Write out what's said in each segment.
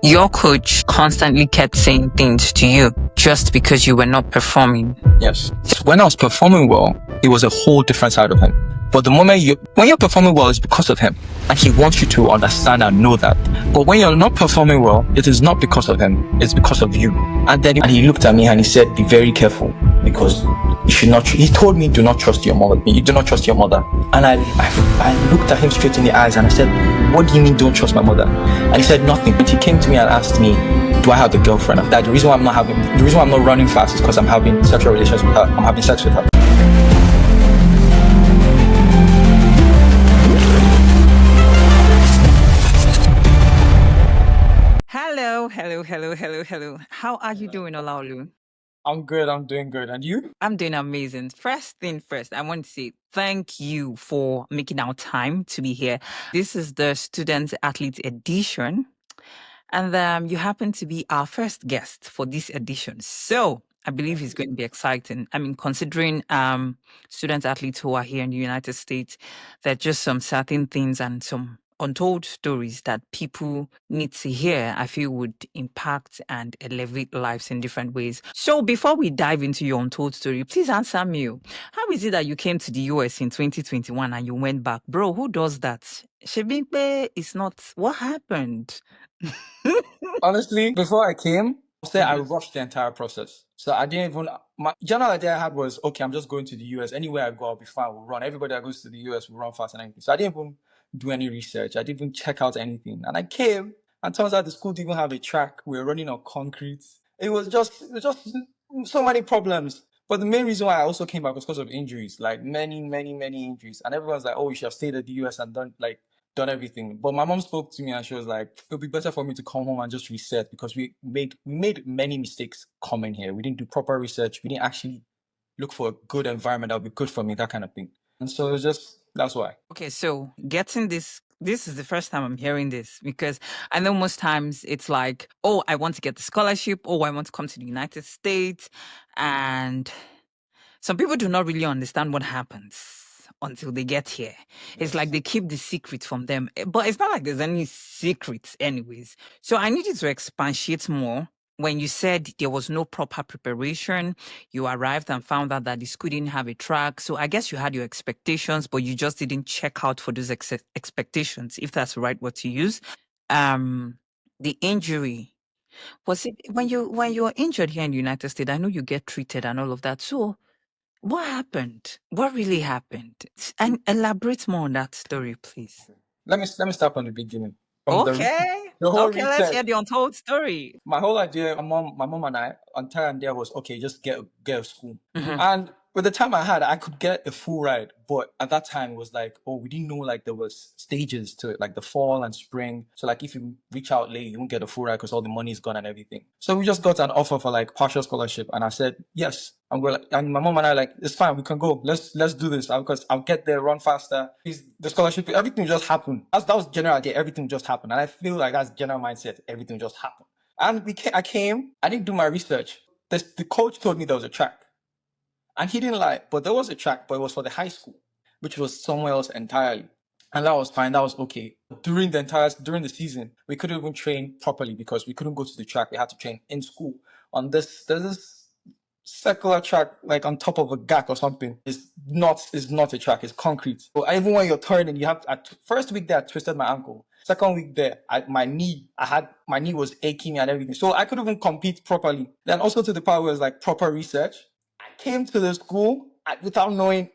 Your coach constantly kept saying things to you just because you were not performing. Yes. When I was performing well, it was a whole different side of him. But the moment when you're performing well, it's because of him. And he wants you to understand and know that. But when you're not performing well, it is not because of him. It's because of you. And then he looked at me and he said, be very careful, because you should not, he told me, do not trust your mother. You do not trust your mother. And I looked at him straight in the eyes and I said, what do you mean don't trust my mother? And he said nothing. But he came to me and asked me, do I have a girlfriend? That the reason why I'm not running fast is because I'm having sexual relations with her. I'm having sex with her. Hello. How are you doing, Olaolu? I'm good. I'm doing good. And you? I'm doing amazing. First thing first, I want to say thank you for making our time to be here. This is the Student Athlete Edition, and you happen to be our first guest for this edition. So I believe it's going to be exciting. I mean, considering student athletes who are here in the United States, there are just some certain things and some untold stories that people need to hear, I feel would impact and elevate lives in different ways. So before we dive into your untold story, please answer me. How is it that you came to the US in 2021 and you went back? Bro, who does that? Shebimpe is not. What happened? Honestly, before I came, I rushed the entire process. So I didn't even, my general idea I had was, okay, I'm just going to the US. Anywhere I go, I'll be fine. We'll run. Everybody that goes to the US will run fast and everything. So I didn't even do any research. I didn't even check out anything. And I came, and turns out the school didn't even have a track. We were running on concrete. It was just so many problems. But the main reason why I also came back was because of injuries, like many injuries. And everyone's like, oh, you should have stayed at the US and done everything. But my mom spoke to me and she was like, it'll be better for me to come home and just reset, because we made many mistakes coming here. We didn't do proper research. We didn't actually look for a good environment that would be good for me, that kind of thing. And so it was just, that's why. Okay, so getting this is the first time I'm hearing this, because I know most times it's like, oh, I want to get the scholarship, oh, I want to come to the United States. And some people do not really understand what happens until they get here. It's like they keep the secret from them. But it's not like there's any secrets anyways. So I need you to expatiate more. When you said there was no proper preparation, you arrived and found out that the school didn't have a track. So I guess you had your expectations, but you just didn't check out for those expectations, if that's the right word to use. The injury, was it when you were injured here in the United States? I know you get treated and all of that. So what happened? What really happened? And elaborate more on that story, please. Let me start from the beginning. From Okay. the whole Okay, let's reset. hear the untold story. My whole idea, my mom and I, entire idea was, okay, just get a school. Mhm. And with the time I had, I could get a full ride. But at that time, it was like, oh, we didn't know like there was stages to it, like the fall and spring. So like if you reach out late, you won't get a full ride because all the money is gone and everything. So we just got an offer for like partial scholarship, and I said yes. And my mom and I like, it's fine, we can go. Let's do this, because I'll get there, run faster. The scholarship, everything just happened. That was general idea. Everything just happened, and I feel like that's general mindset. Everything just happened. And I came. I didn't do my research. The coach told me there was a track. And he didn't lie, but there was a track, but it was for the high school, which was somewhere else entirely. And that was fine. That was okay. During the season, we couldn't even train properly because we couldn't go to the track. We had to train in school on there's this circular track, like on top of a gack or something. It's not a track. It's concrete. So even when you're turning, you have first week there, I twisted my ankle. Second week there, my knee was aching and everything. So I couldn't even compete properly. Then also to the part where it was like proper research. I came to the school without knowing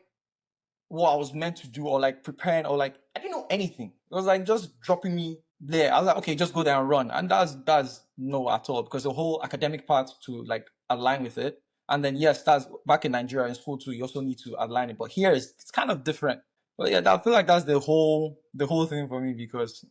what I was meant to do, or like preparing, or like I didn't know anything. It was like just dropping me there. I was like, okay, just go there and run. And that's no at all, because the whole academic part to like align with it. And then yes, that's back in Nigeria in school too. You also need to align it, but here it's kind of different. But yeah, I feel like that's the whole thing for me, because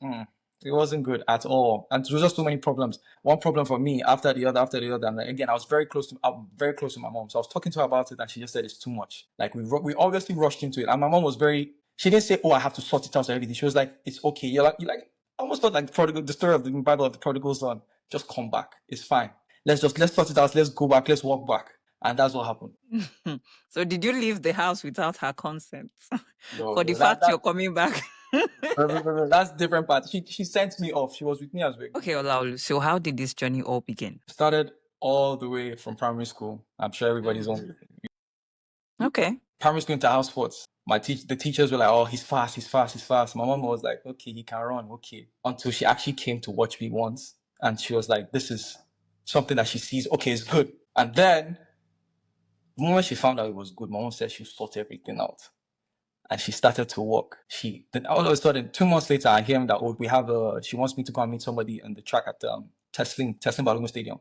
it wasn't good at all, and there was just so many problems. One problem for me after the other, and like, again, I'm very close to my mom. So I was talking to her about it, and she just said it's too much. Like we obviously rushed into it, and my mom was very. She didn't say, "Oh, I have to sort it out or everything." She was like, "It's okay." You like almost felt like the story of the Bible of the prodigal son. Just come back. It's fine. Let's sort it out. Let's go back. Let's walk back. And that's what happened. So did you leave the house without her consent? No, For the fact you're coming back? That's different part. She sent me off. She was with me as well. Okay, Olaolu. So how did this journey all begin? Started all the way from primary school. I'm sure everybody's on Okay. primary school into house sports. The teachers were like, "Oh, he's fast, he's fast, he's fast." My mom was like, "Okay, he can run, okay." Until she actually came to watch me once, and she was like, "This is something that she sees. Okay, it's good." And then the moment she found out it was good, my mom said she'll sort everything out. And she started to walk. Then all of a sudden, 2 months later, I hear that we have she wants me to go and meet somebody on the track at Tesling Balogun Stadium.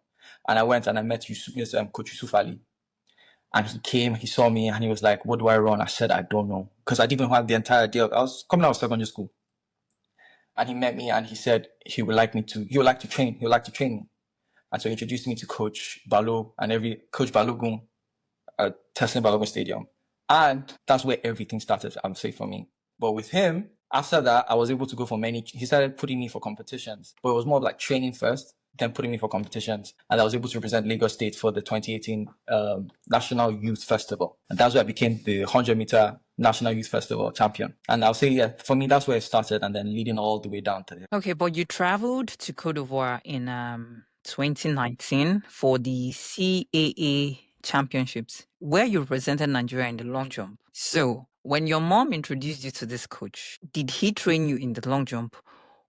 And I went and I met Coach Yusuf Ali. And he came, he saw me, and he was like, "What do I run?" I said, "I don't know." Because I didn't even have the entire deal. I was coming out of secondary school. And he met me and he said he would like to train me. And so he introduced me to Coach Balo and Coach Balogun at Tesla Balogun Stadium. And that's where everything started, I would say, for me. But with him, after that, I was able to go for he started putting me for competitions. But it was more like training first, then putting me for competitions. And I was able to represent Lagos State for the 2018 National Youth Festival. And that's where I became the 100-meter National Youth Festival champion. And I'll say, yeah, for me, that's where it started, and then leading all the way down to there. Okay, but you traveled to Cote d'Ivoire in 2019 for the CAA championships, where you represented Nigeria in the long jump. So when your mom introduced you to this coach, did he train you in the long jump?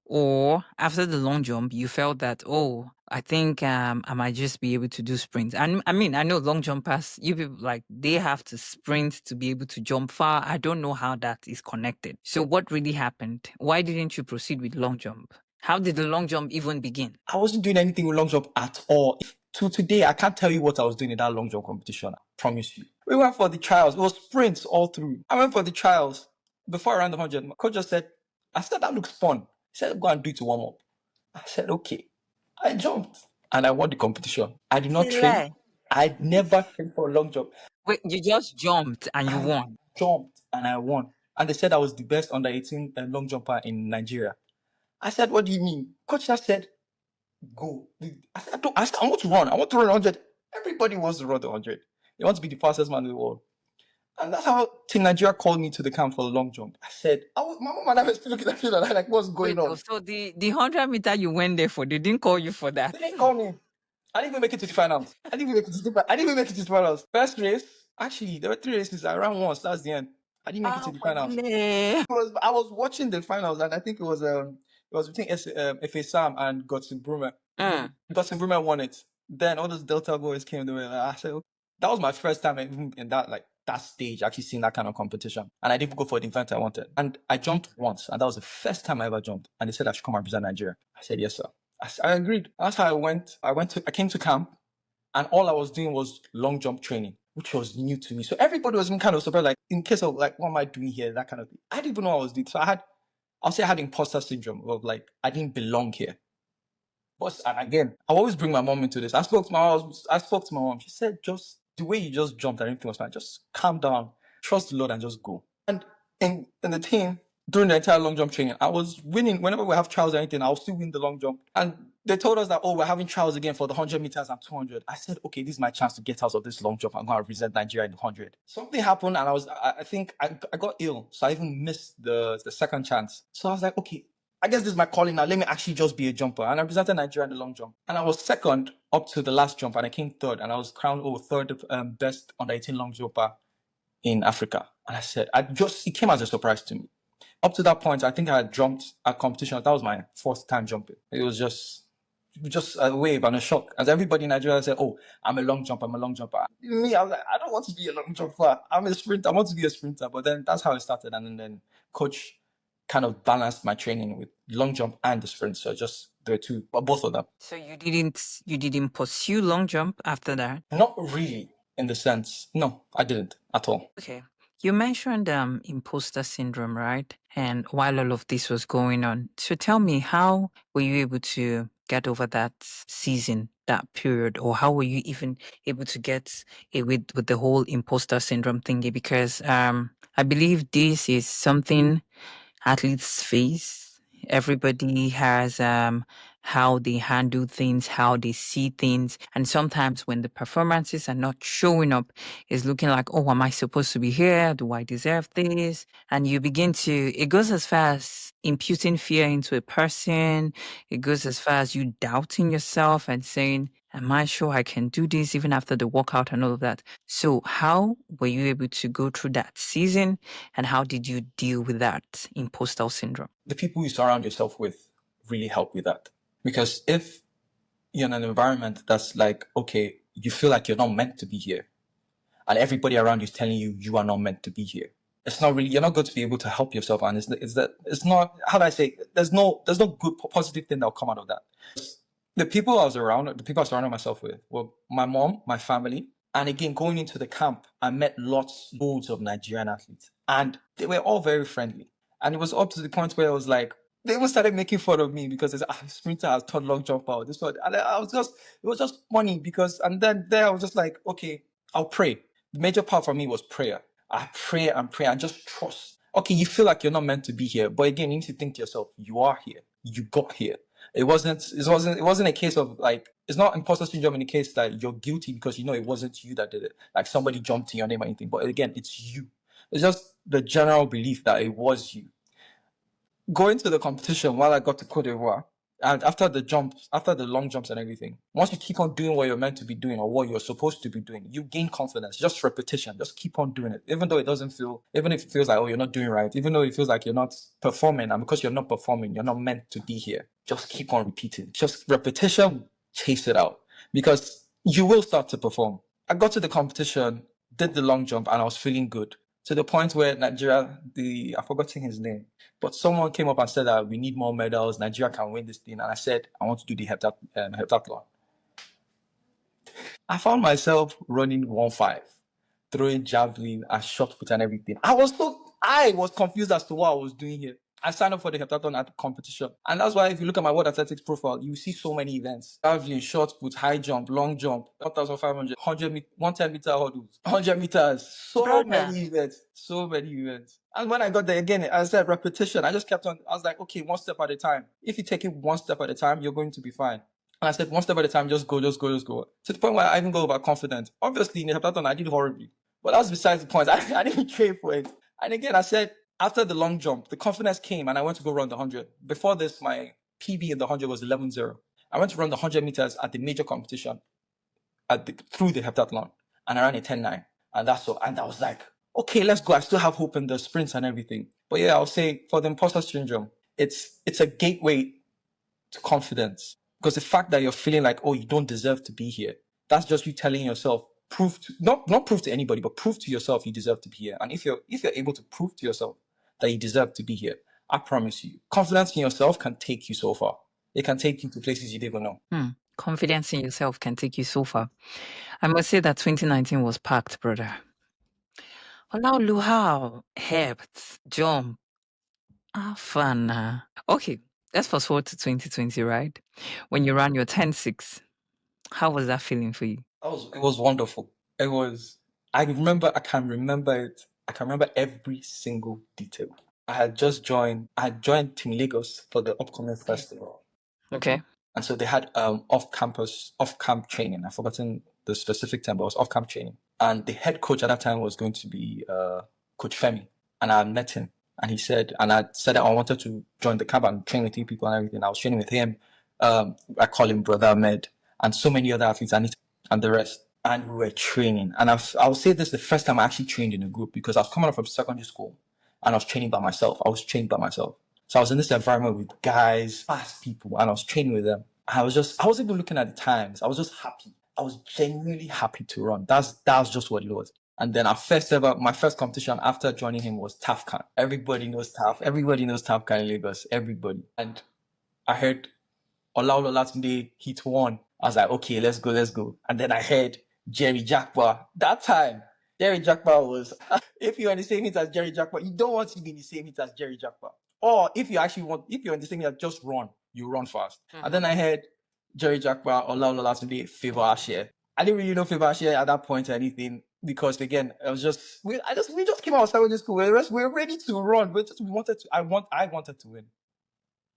Or after the long jump, you felt that, oh, I think I might just be able to do sprints. And I mean, I know long jumpers, you people, like, they have to sprint to be able to jump far. I don't know how that is connected. So what really happened? Why didn't you proceed with long jump? How did the long jump even begin? I wasn't doing anything with long jump at all. To today, I can't tell you what I was doing in that long jump competition. I promise you. We went for the trials. It was sprints all through. I went for the trials. Before I ran the 100, my coach just said, "I said that looks fun." He said, "Go and do it to warm up." I said, "Okay." I jumped and I won the competition. I did not train. I never trained for a long jump. Wait, you just jumped and you won? Jumped and I won. And they said I was the best under 18 long jumper in Nigeria. I said, "What do you mean?" Coach just said, "Go." I want to run. I want to run 100. Everybody wants to run the 100. They want to be the fastest man in the world. And that's how Team Nigeria called me to the camp for the long jump. I said, my mom and I were still looking at me like, what's going on? So the 100-meter you went there for, they didn't call you for that? They didn't call me. I didn't even make it to the finals. I didn't even make it to the finals. First race, actually, there were 3 races. I ran once. That's the end. I didn't make it to the finals. I was watching the finals, and I think it was between FA Sam and Godson Brumer. Godson Brumer won it. Then all those Delta boys came. They were like, I said, okay. That was my first time in that stage, actually seeing that kind of competition. And I didn't go for the event I wanted. And I jumped once, and that was the first time I ever jumped. And they said I should come and represent Nigeria. I said, "Yes, sir." I agreed. That's how I went. I came to camp, and all I was doing was long jump training, which was new to me. So everybody was kind of surprised, like, in case of like, what am I doing here? That kind of thing. I didn't even know what I was doing. So I'll say I had imposter syndrome of like, I didn't belong here. But, and again, I always bring my mom into this. I spoke to my mom. She said, "Just the way you just jumped and everything was fine. Just calm down, trust the Lord, and just go." And in the team, during the entire long jump training, I was winning. Whenever we have trials or anything, I'll still win the long jump. And they told us that, "Oh, we're having trials again for the 100 meters and 200. I said, "Okay, this is my chance to get out of this long jump. I'm going to represent Nigeria in the 100. Something happened, and I think I got ill. So I even missed the second chance. So I was like, "Okay, I guess this is my calling now. Let me actually just be a jumper." And I represented Nigeria in the long jump. And I was second up to the last jump, and I came third. And I was crowned third best under 18 long jumper in Africa. And I said, it came as a surprise to me. Up to that point, I think I had jumped at competition. That was my fourth time jumping. It was just a wave and a shock. As everybody in Nigeria said, "Oh, I'm a long jumper. Me, I was like, I don't want to be a long jumper. I'm a sprinter. I want to be a sprinter." But then that's how it started. And then coach kind of balanced my training with long jump and the sprint. So just the two, but both of them. So you didn't pursue long jump after that? Not really, in the sense. No, I didn't at all. Okay. You mentioned imposter syndrome, right? And while all of this was going on, so tell me, how were you able to get over that season, that period, or how were you even able to get with the whole imposter syndrome thingy? Because I believe this is something athletes face. Everybody has how they handle things, how they see things. And sometimes when the performances are not showing up, it's looking like, oh, am I supposed to be here? Do I deserve this? And you begin to, it goes as far as imputing fear into a person. It goes as far as you doubting yourself and saying, am I sure I can do this even after the workout and all of that? So, how were you able to go through that season and how did you deal with that imposter syndrome? The people you surround yourself with really help with that. Because if you're in an environment that's like, okay, you feel like you're not meant to be here, and everybody around you is telling you you are not meant to be here, it's not really, you're not going to be able to help yourself. And it's not, how do I say, there's no good positive thing that'll come out of that. The people I surrounded myself with were my mom, my family. And again, going into the camp, I met loads of Nigerian athletes, and they were all very friendly. And it was up to the point where I was like, they even started making fun of me because sprinter has taught long jump out. This one, and I was just, it was just funny because, and then there I was just like, okay, I'll pray. The major part for me was prayer. I pray and pray and just trust. Okay, you feel like you're not meant to be here, but again, you need to think to yourself, you are here. You got here. It wasn't a case of like, it's not imposter syndrome in the case that you're guilty because you know it wasn't you that did it. Like somebody jumped in your name or anything. But again, it's you. It's just the general belief that it was you. Going to the competition while I got to Cote d'Ivoire, and after the long jumps and everything, once you keep on doing what you're meant to be doing or what you're supposed to be doing, you gain confidence. Just repetition. Just keep on doing it. Even though it doesn't feel, even if it feels like, oh, you're not doing right, even though it feels like you're not performing, and because you're not performing, you're not meant to be here. Just keep on repeating. Just repetition, chase it out. Because you will start to perform. I got to the competition, did the long jump, and I was feeling good. To the point where Nigeria, I've forgotten his name, but someone came up and said that we need more medals. Nigeria can win this thing. And I said, I want to do the heptathlon. I found myself running 1.5, throwing javelin and shot put and everything. I was confused as to what I was doing here. I signed up for the heptathlon at the competition. And that's why if you look at my World Athletics profile, you see so many events. Javelin, short put, high jump, long jump, 1,500, 110 meter hurdles, 100 meters. So many events. So many events. And when I got there again, I said repetition. I just kept on. I was like, okay, one step at a time. If you take it one step at a time, you're going to be fine. And I said, one step at a time, just go, just go, just go. To the point where I even go about confidence. Obviously, in the heptathlon, I did horribly. But that's besides the point. I didn't train for it. And again, I said, after the long jump, the confidence came and I went to go run the 100. Before this, my PB in the 100 was 11.0. I went to run the 100 meters at the major competition through the heptathlon. And I ran a 10.9. And that's all. And I was like, okay, let's go. I still have hope in the sprints and everything. But yeah, I'll say for the imposter syndrome, it's a gateway to confidence. Because the fact that you're feeling like, oh, you don't deserve to be here, that's just you telling yourself, not prove to anybody, but prove to yourself you deserve to be here. And if you're able to prove to yourself that you deserve to be here, I promise you, confidence in yourself can take you so far. It can take you to places you didn't even know. Confidence in yourself can take you so far. I must say that 2019 was packed, brother. Olaolu, how? Helped, jump. Fun. Okay, let's fast forward to 2020, right? When you ran your 10.6, how was that feeling for you? It was wonderful. I can remember it. I can remember every single detail. I had joined Team Lagos for the upcoming festival. Okay. And so they had off-camp training. I've forgotten the specific term, but it was off-camp training. And the head coach at that time was going to be Coach Femi. And I met him. And I said that I wanted to join the camp and train with people and everything. I was training with him. I call him Brother Ahmed. And so many other athletes and the rest. And we were training. And I would say this is the first time I actually trained in a group because I was coming up from secondary school and I was training by myself. So I was in this environment with guys, fast people, and I was training with them. I wasn't even looking at the times. I was just happy. I was genuinely happy to run. That was just what it was. And then my first competition after joining him was TAFCAN. Everybody knows TAF. Everybody knows TAFCAN in Lagos. Everybody. And I heard Olaolu Olatunde hit one. I was like, okay, let's go. And then I heard Jerry Jackpa. That time, Jerry Jackpa was, if you're in the same heat as Jerry Jackpa, you don't want to be in the same heat as Jerry Jackpa. Or if you're in the same heat, just run. You run fast. And then I heard Jerry Jackpa, Olaolu Olatunde, Favor Ashe. I didn't really know Favor Ashe at that point or anything because again, we just came out of secondary school. We were ready to run. I wanted to win.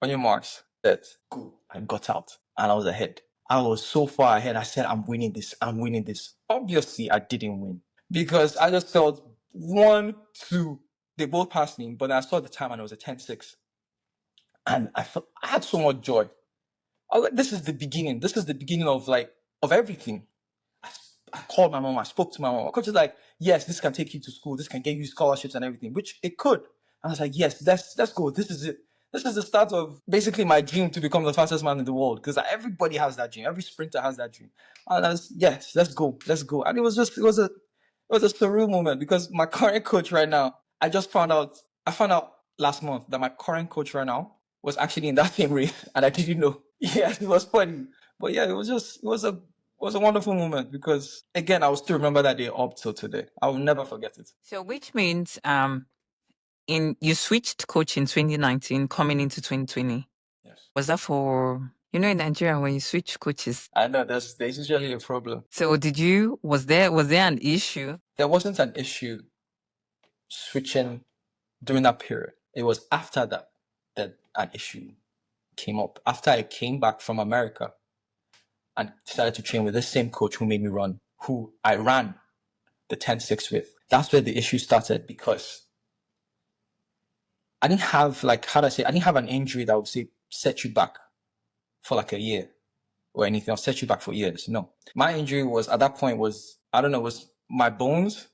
On your marks. That go. I got out and I was ahead. I was so far ahead. I said, I'm winning this. I'm winning this. Obviously, I didn't win because I just felt 1, 2. They both passed me, but I saw the time and it was a 10-6. And I had so much joy. This is the beginning. This is the beginning of of everything. I, I called my mom. I spoke to my mom. Coach is like, yes, this can take you to school. This can get you scholarships and everything, which it could. I was like, yes, let's go. This is it. This is the start of basically my dream to become the fastest man in the world because everybody has that dream. Every sprinter has that dream. And I was, yes, let's go, let's go. And it was a surreal moment because my current coach right now, I found out last month that my current coach right now was actually in that same race, and I didn't know. Yes, it was funny, but yeah, it was a wonderful moment because again, I will still remember that day up till today. I will never forget it. So which means in you switched coach in 2019 coming into 2020. Yes, Was that for in Nigeria when you switch coaches? I know there's usually a problem. So was there an issue? There wasn't an issue switching during that period. It was after that an issue came up. After I came back from America and started to train with this same coach who made me run, who I ran the 10-6 with. That's where the issue started because I didn't have I didn't have an injury that would say set you back for like a year or anything, or set you back for years. No. My injury was at that point was I don't know, was my bones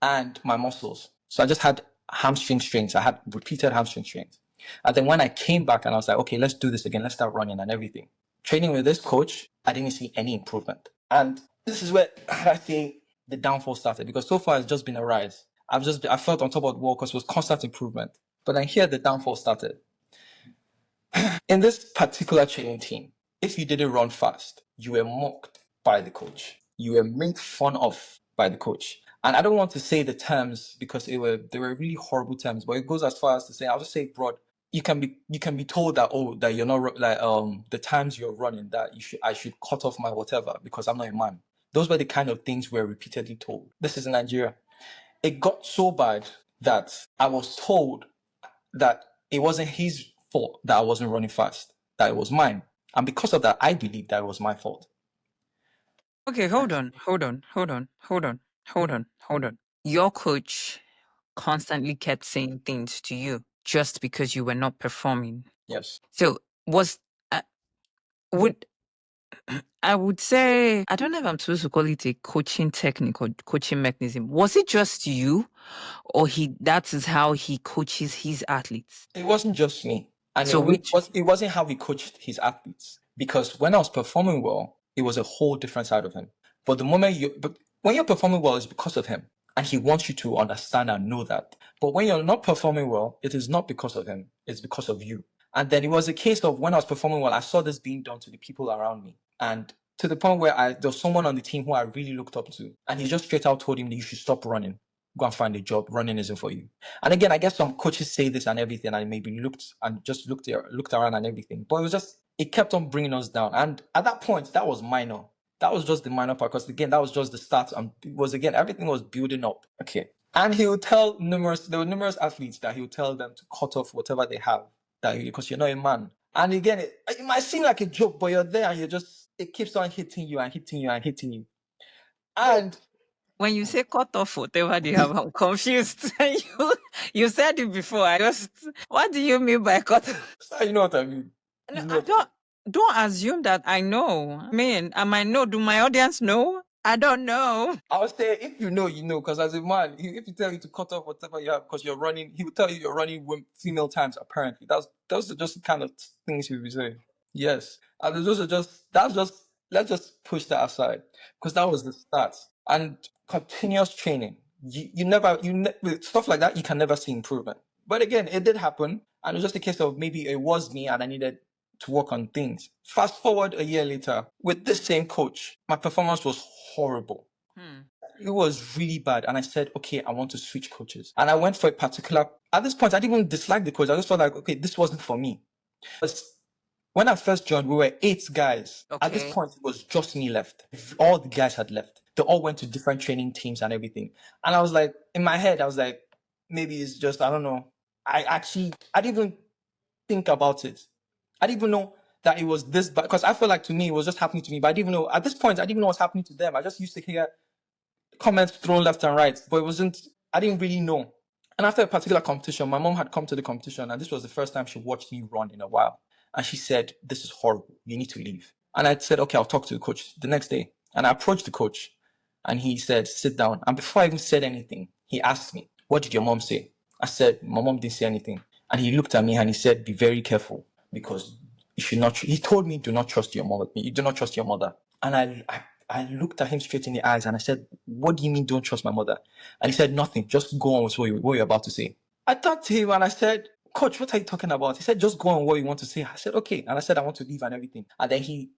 and my muscles. So I just had hamstring strains. I had repeated hamstring strains. And then when I came back and I was like, okay, let's do this again. Let's start running and everything. Training with this coach, I didn't see any improvement. And this is where I think the downfall started because so far it's just been a rise. I felt on top of the world because it was constant improvement. But then here the downfall started. In this particular training team, if you didn't run fast, you were mocked by the coach. You were made fun of by the coach. And I don't want to say the terms because they were really horrible terms, but it goes as far as to say, I'll just say broad. You can be told that that you're not the times you're running that I should cut off my whatever because I'm not a man. Those were the kind of things we're repeatedly told. This is Nigeria. It got so bad that I was told that it wasn't his fault that I wasn't running fast, that it was mine. And because of that, I believe that it was my fault. Okay, hold on. Your coach constantly kept saying things to you just because you were not performing. Yes. So would I would say, I don't know if I'm supposed to call it a coaching technique or coaching mechanism. Was it just you, or that is how he coaches his athletes? It wasn't just me. And So it wasn't how he coached his athletes. Because when I was performing well, it was a whole different side of him. But when you're performing well, it's because of him. And he wants you to understand and know that. But when you're not performing well, it is not because of him, it's because of you. And then it was a case of when I was performing well, I saw this being done to the people around me. And to the point where there was someone on the team who I really looked up to. And he just straight out told him that you should stop running. Go and find a job. Running isn't for you. And again, I guess some coaches say this and everything, and maybe looked around and everything. But it kept on bringing us down. And at that point, that was minor. That was just the minor part, because again, that was just the start. And it was again, everything was building up. Okay. And there were numerous athletes that he would tell them to cut off whatever they have, because you're not a man. And again, it might seem like a joke, but you're there and it keeps on hitting you and hitting you and hitting you. And when you say cut off whatever they have, I'm confused. you said it before. What do you mean by cut off? you know what I mean? No, don't assume that I know. I mean, I might know. Do my audience know? I don't know. I would say if you know, you know, because as a man, if you tell you to cut off whatever you have because you're running, he will tell you you're running female times. Apparently, those are just the kind of things he would be saying. Yes, and let's just push that aside because that was the start. And continuous training, with stuff like that, you can never see improvement. But again, it did happen, and it was just a case of maybe it was me and I needed to work on things. Fast forward a year later, with this same coach, my performance was horrible. It was really bad. And I said, okay, I want to switch coaches. And I went for at this point, I didn't even dislike the coach. I just felt like, okay, this wasn't for me. But when I first joined, we were 8 guys. Okay. At this point, it was just me left. All the guys had left. They all went to different training teams and everything. And I was like, in my head, I was like, maybe it's just, I don't know. I didn't even think about it. I didn't even know that it was this bad, because I felt like to me it was just happening to me, but I didn't even know at this point. I didn't even know what's happening to them. I just used to hear comments thrown left and right, but it wasn't. I didn't really know. And after a particular competition, my mom had come to the competition, and this was the first time she watched me run in a while. And she said, "This is horrible. You need to leave." And I said, "Okay, I'll talk to the coach." The next day, and I approached the coach, and he said, "Sit down." And before I even said anything, he asked me, "What did your mom say?" I said, "My mom didn't say anything." And he looked at me and he said, "Be very careful, because you should not." He told me, "Do not trust your mother. You do not trust your mother." And I looked at him straight in the eyes and I said, "What do you mean, don't trust my mother?" And he said, "Nothing. Just go on with what you're about to say." I talked to him and I said, "Coach, what are you talking about?" He said, "Just go on what you want to say." I said, "Okay." And I said, "I want to leave and everything." And then he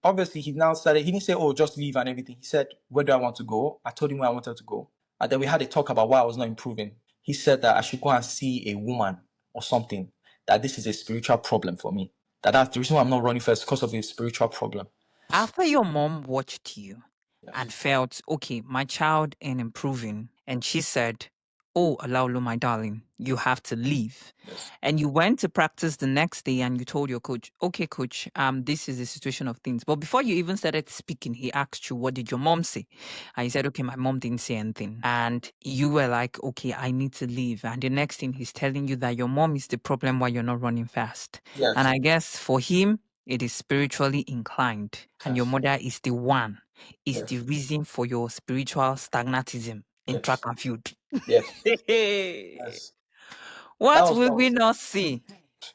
now started, he didn't say, "Oh, just leave and everything." He said, "Where do I want to go?" I told him where I wanted to go. And then we had a talk about why I was not improving. He said that I should go and see a woman or something, that this is a spiritual problem for me. That's the reason why I'm not running first, because of a spiritual problem. After your mom watched you Yes. and felt, okay, my child ain't improving, and she said, "Oh, Olaolu, my darling, you have to leave." Yes. And you went to practice the next day and you told your coach, "Okay, coach, this is the situation of things." But before you even started speaking, he asked you, "What did your mom say?" And you said, "Okay, my mom didn't say anything." And you were like, "Okay, I need to leave." And the next thing he's telling you that your mom is the problem why you're not running fast. And Yes. I guess for him, it is spiritually inclined, and your Yes. mother is the one, is the Yes. reason for your spiritual stagnatism in track Yes. and field. Yes. Yes. That What was will that we was not see?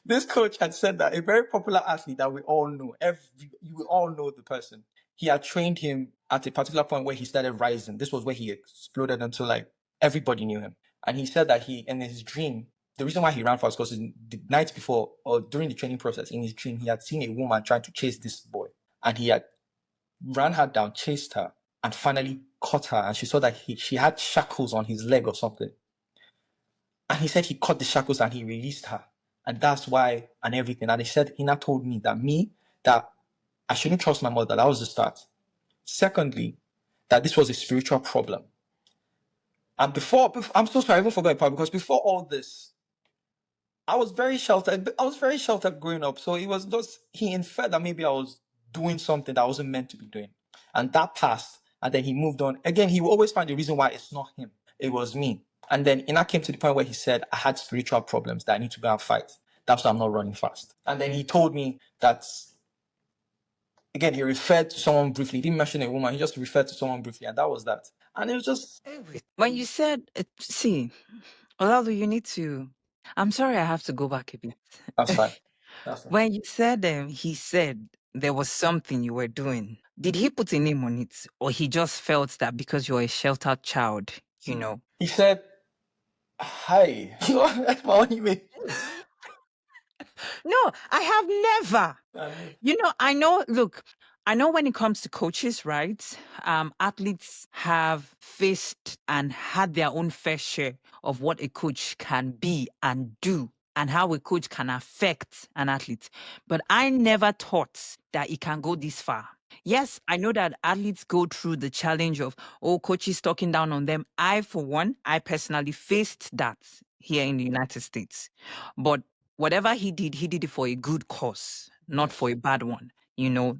This coach had said that a very popular athlete that we all know, you will all know the person. He had trained him at a particular point where he started rising. This was where he exploded until like everybody knew him. And he said that he, in his dream, the reason why he ran fast was because the night before or during the training process, in his dream, he had seen a woman trying to chase this boy, and he had ran her down, chased her, and finally caught her. And she saw that she had shackles on his leg or something. And he said he cut the shackles and he released her. And that's why, and everything. And he said, he now told me that I shouldn't trust my mother. That was the start. Secondly, that this was a spiritual problem. And I'm so sorry, I even forgot a part, because before all this, I was very sheltered. I was very sheltered growing up. So it was just, he inferred that maybe I was doing something that I wasn't meant to be doing. And that passed. And then he moved on. Again, he will always find the reason why it's not him. It was me. And then Ina came to the point where he said, I had spiritual problems that I need to go and fight. That's why I'm not running fast. And then he told me that, again, he referred to someone briefly. He didn't mention a woman. He just referred to someone briefly. And that was that. And it was just, When you said, see, Olaolu, you need to. I'm sorry, I have to go back a bit. that's fine. That's fine. When you said, he said there was something you were doing, did he put a name on it, or he just felt that because you're a sheltered child, you know? He said, hi. That's my only mate. No, I have never. I know, look, I know when it comes to coaches, right? Athletes have faced and had their own fair share of what a coach can be and do and how a coach can affect an athlete. But I never thought that it can go this far. Yes, I know that athletes go through the challenge of, oh, coaches talking down on them. For one, I personally faced that here in the United States. But whatever he did it for a good cause, not for a bad one.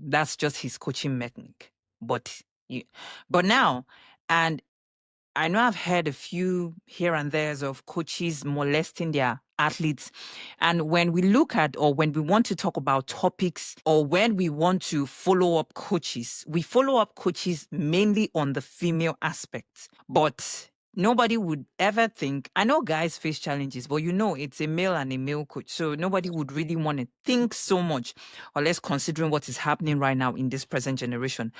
That's just his coaching technique. But you, but now, and I know I've heard a few here and there's of coaches molesting their athletes. And when we look at, or when we want to talk about topics, or when we want to follow up coaches, we follow up coaches mainly on the female aspect. But nobody would ever think, I know guys face challenges, but it's a male and a male coach. So nobody would really want to think so much, or less considering what is happening right now in this present generation.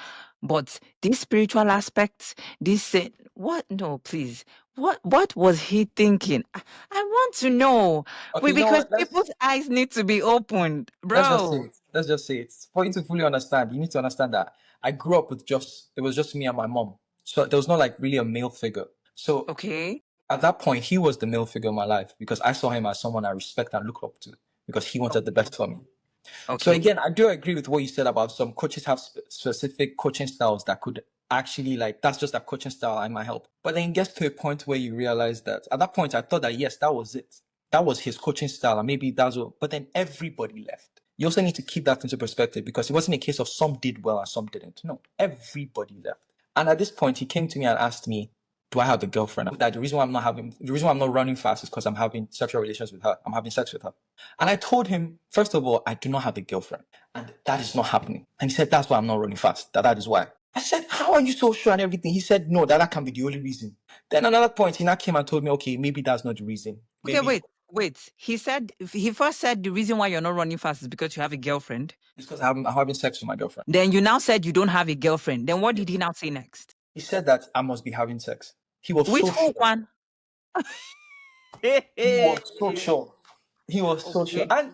But these spiritual aspects, this what? No, please. What was he thinking? I want to know. Okay, you know Because what? Let's people's eyes need to be opened, let's just say bro. it. Let's just say it. For you to fully understand, you need to understand that I grew up with it was just me and my mom. So there was not like really a male figure. So Okay. at that point, he was the male figure in my life, because I saw him as someone I respect and look up to, because he wanted the best for me. So Okay. again, I do agree with what you said about some coaches have specific coaching styles that could actually, like, that's just a coaching style I might help. But then it gets to a point where you realize that at that point I thought that yes, that was it. That was his coaching style, and maybe that's what. But then everybody left. You also need to keep that into perspective, because it wasn't a case of some did well and some didn't. No, everybody left. And at this point, he came to me and asked me, do I have a girlfriend? That the reason why I'm not running fast is because I'm having sexual relations with her. I'm having sex with her. And I told him, first of all, I do not have a girlfriend. And that is not happening. And he said, that's why I'm not running fast. That is why. I said, how are you so sure and everything? He said, no, that can be the only reason. Then another point, he now came and told me, okay, maybe that's not the reason. Okay, Maybe wait. He first said the reason why you're not running fast is because you have a girlfriend. it's because I'm having sex with my girlfriend. Then you now said you don't have a girlfriend. Then what did he now say next? He said that I must be having sex. He was Which so whole sure. one? He was so sure. He was so sure. Okay. And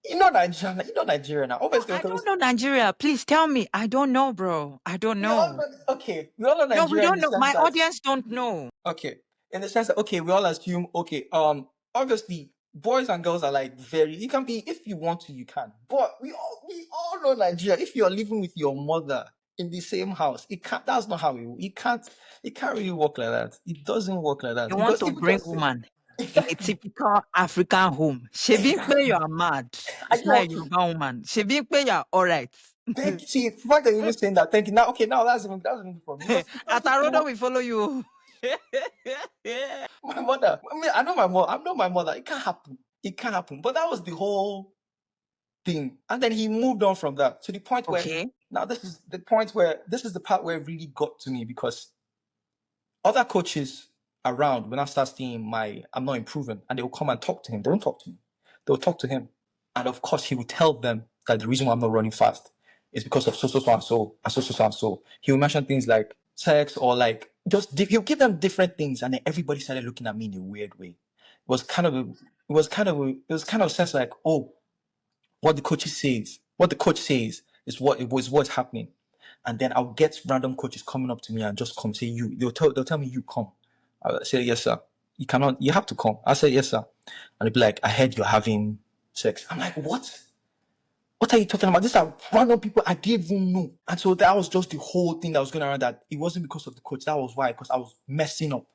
you know Nigeria, Nigeria now. No, Obviously, I don't know Nigeria. Please tell me. I don't know, bro. I don't we all know. know, okay, we all know No, we Nigeria in don't the know. sense My that, audience don't know. okay, in the sense that, okay, we all assume, okay, obviously, boys and girls are like very, you can be, if you want to, you can. But we all know Nigeria. If you're living with your mother in the same house, that's not how it can't really work like that. It doesn't work like that. You want Because to if we bring just say, woman in a typical African home. Shebimpe, you are mad. It's are you not a okay? Yoruba woman. Shebimpe, you are all right. Thank you. See, the fact that you're even saying that, thank you. Now, okay, now that's even for me. Because Atarodo will follow you. my mother. I mean, I know my mother. I'm not my mother. It can't happen. It can't happen. But that was the whole thing. And then he moved on from that to the point where, Okay. now this is the part where it really got to me, because other coaches around, when I start seeing I'm not improving, and they will come and talk to him. They don't talk to me. They'll talk to him. And of course, he will tell them that the reason why I'm not running fast is because of so and so and so and so. He will mention things like sex, or like he'll give them different things, and then everybody started looking at me in a weird way. It was kind of a sense like, oh, what the coach says is what's happening. And then I'll get random coaches coming up to me and just come say, you. They'll tell me, you come. I'll say, yes, sir. You have to come. I say, yes, sir. And they'll be like, I heard you're having sex. I'm like, what? What are you talking about? These are random people I didn't even know. And so that was just the whole thing that was going around, that it wasn't because of the coach. That was why, because I was messing up.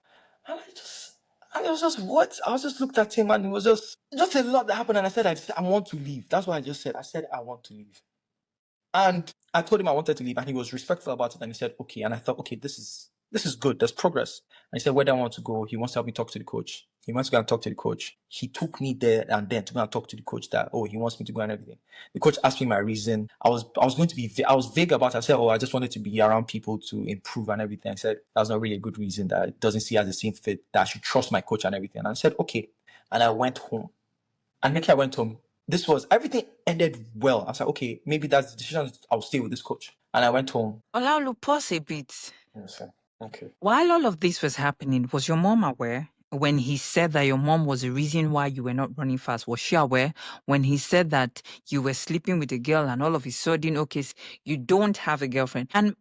And it was just what? I was just looked at him, and it was just a lot that happened. And I said, I want to leave. That's what I just said. I said, I want to leave. And I told him I wanted to leave, and he was respectful about it. And he said, okay. And I thought, okay, this is good. There's progress. And he said, where do I want to go? He wants to help me talk to the coach. He wants to go and talk to the coach. He took me there and then to go and talk to the coach that, oh, he wants me to go and everything. The coach asked me my reason. I was vague about it. I said, oh, I just wanted to be around people to improve and everything. I said, that's not really a good reason, that it doesn't see as the same fit, that I should trust my coach and everything. And I said, okay. And I went home. And immediately I went home. Everything ended well. I was like, okay, maybe that's the decision. I'll stay with this coach. And I went home. Olaolu, pause a bit. Yes, sir. Okay. While all of this was happening, was your mom aware? When he said that your mom was the reason why you were not running fast, was she aware? When he said that you were sleeping with a girl and all of a sudden, okay, you don't have a girlfriend. And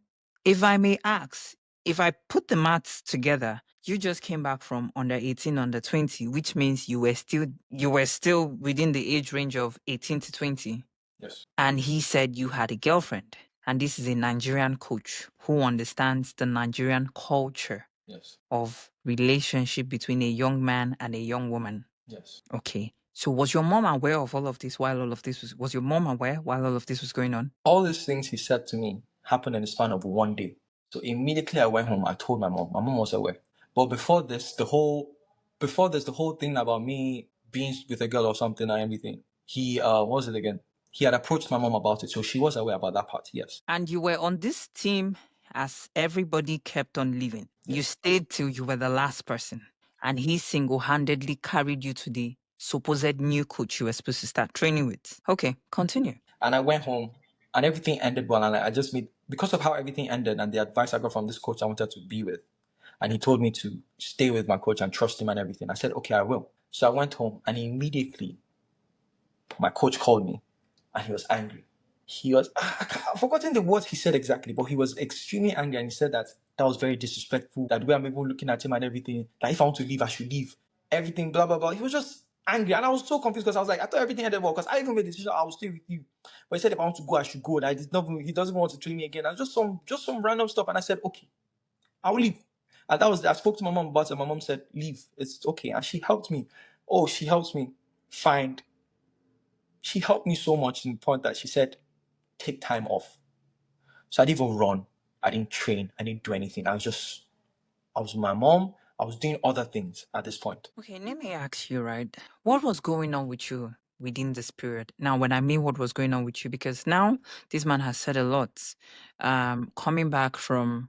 if I may ask, if I put the maths together, you just came back from under 18, under 20, which means you were still within the age range of 18 to 20. Yes. And he said you had a girlfriend. And this is a Nigerian coach who understands the Nigerian culture Yes. of relationship between a young man and a young woman. Yes. Okay. So was your mom aware of all of this while all of this was your mom aware while all of this was going on? All these things he said to me happened in the span of one day. So immediately I went home, I told my mom. My mom was aware. But before this, the whole thing about me being with a girl or something and everything, he what was it again? He had approached my mom about it, so she was aware about that part, yes. And you were on this team as everybody kept on leaving. You Yes. stayed till you were the last person. And he single-handedly carried you to the supposed new coach you were supposed to start training with. Okay, continue. And I went home and everything ended well. And I just made, because of how everything ended and the advice I got from this coach I wanted to be with, and he told me to stay with my coach and trust him and everything. I said, okay, I will. So I went home, and immediately my coach called me, and he was angry. I've forgotten the words he said exactly, but he was extremely angry, and he said that was very disrespectful, that the way I'm even looking at him and everything, that if I want to leave, I should leave. Everything, blah, blah, blah. He was just angry, and I was so confused, because I was like, I thought everything ended well, because I even made the decision I will stay with you. But he said if I want to go, I should go, and he doesn't want to train me again. And just some random stuff, and I said, okay, I will leave. And I spoke to my mom about it. My mom said, leave, it's okay. And she helped me. Oh, she helped me find She helped me so much to the point that she said, take time off. So I didn't even run. I didn't train. I didn't do anything. I was with my mom. I was doing other things at this point. Okay, let me ask you, right? What was going on with you within this period? Now, when I mean what was going on with you, because now this man has said a lot. Coming back from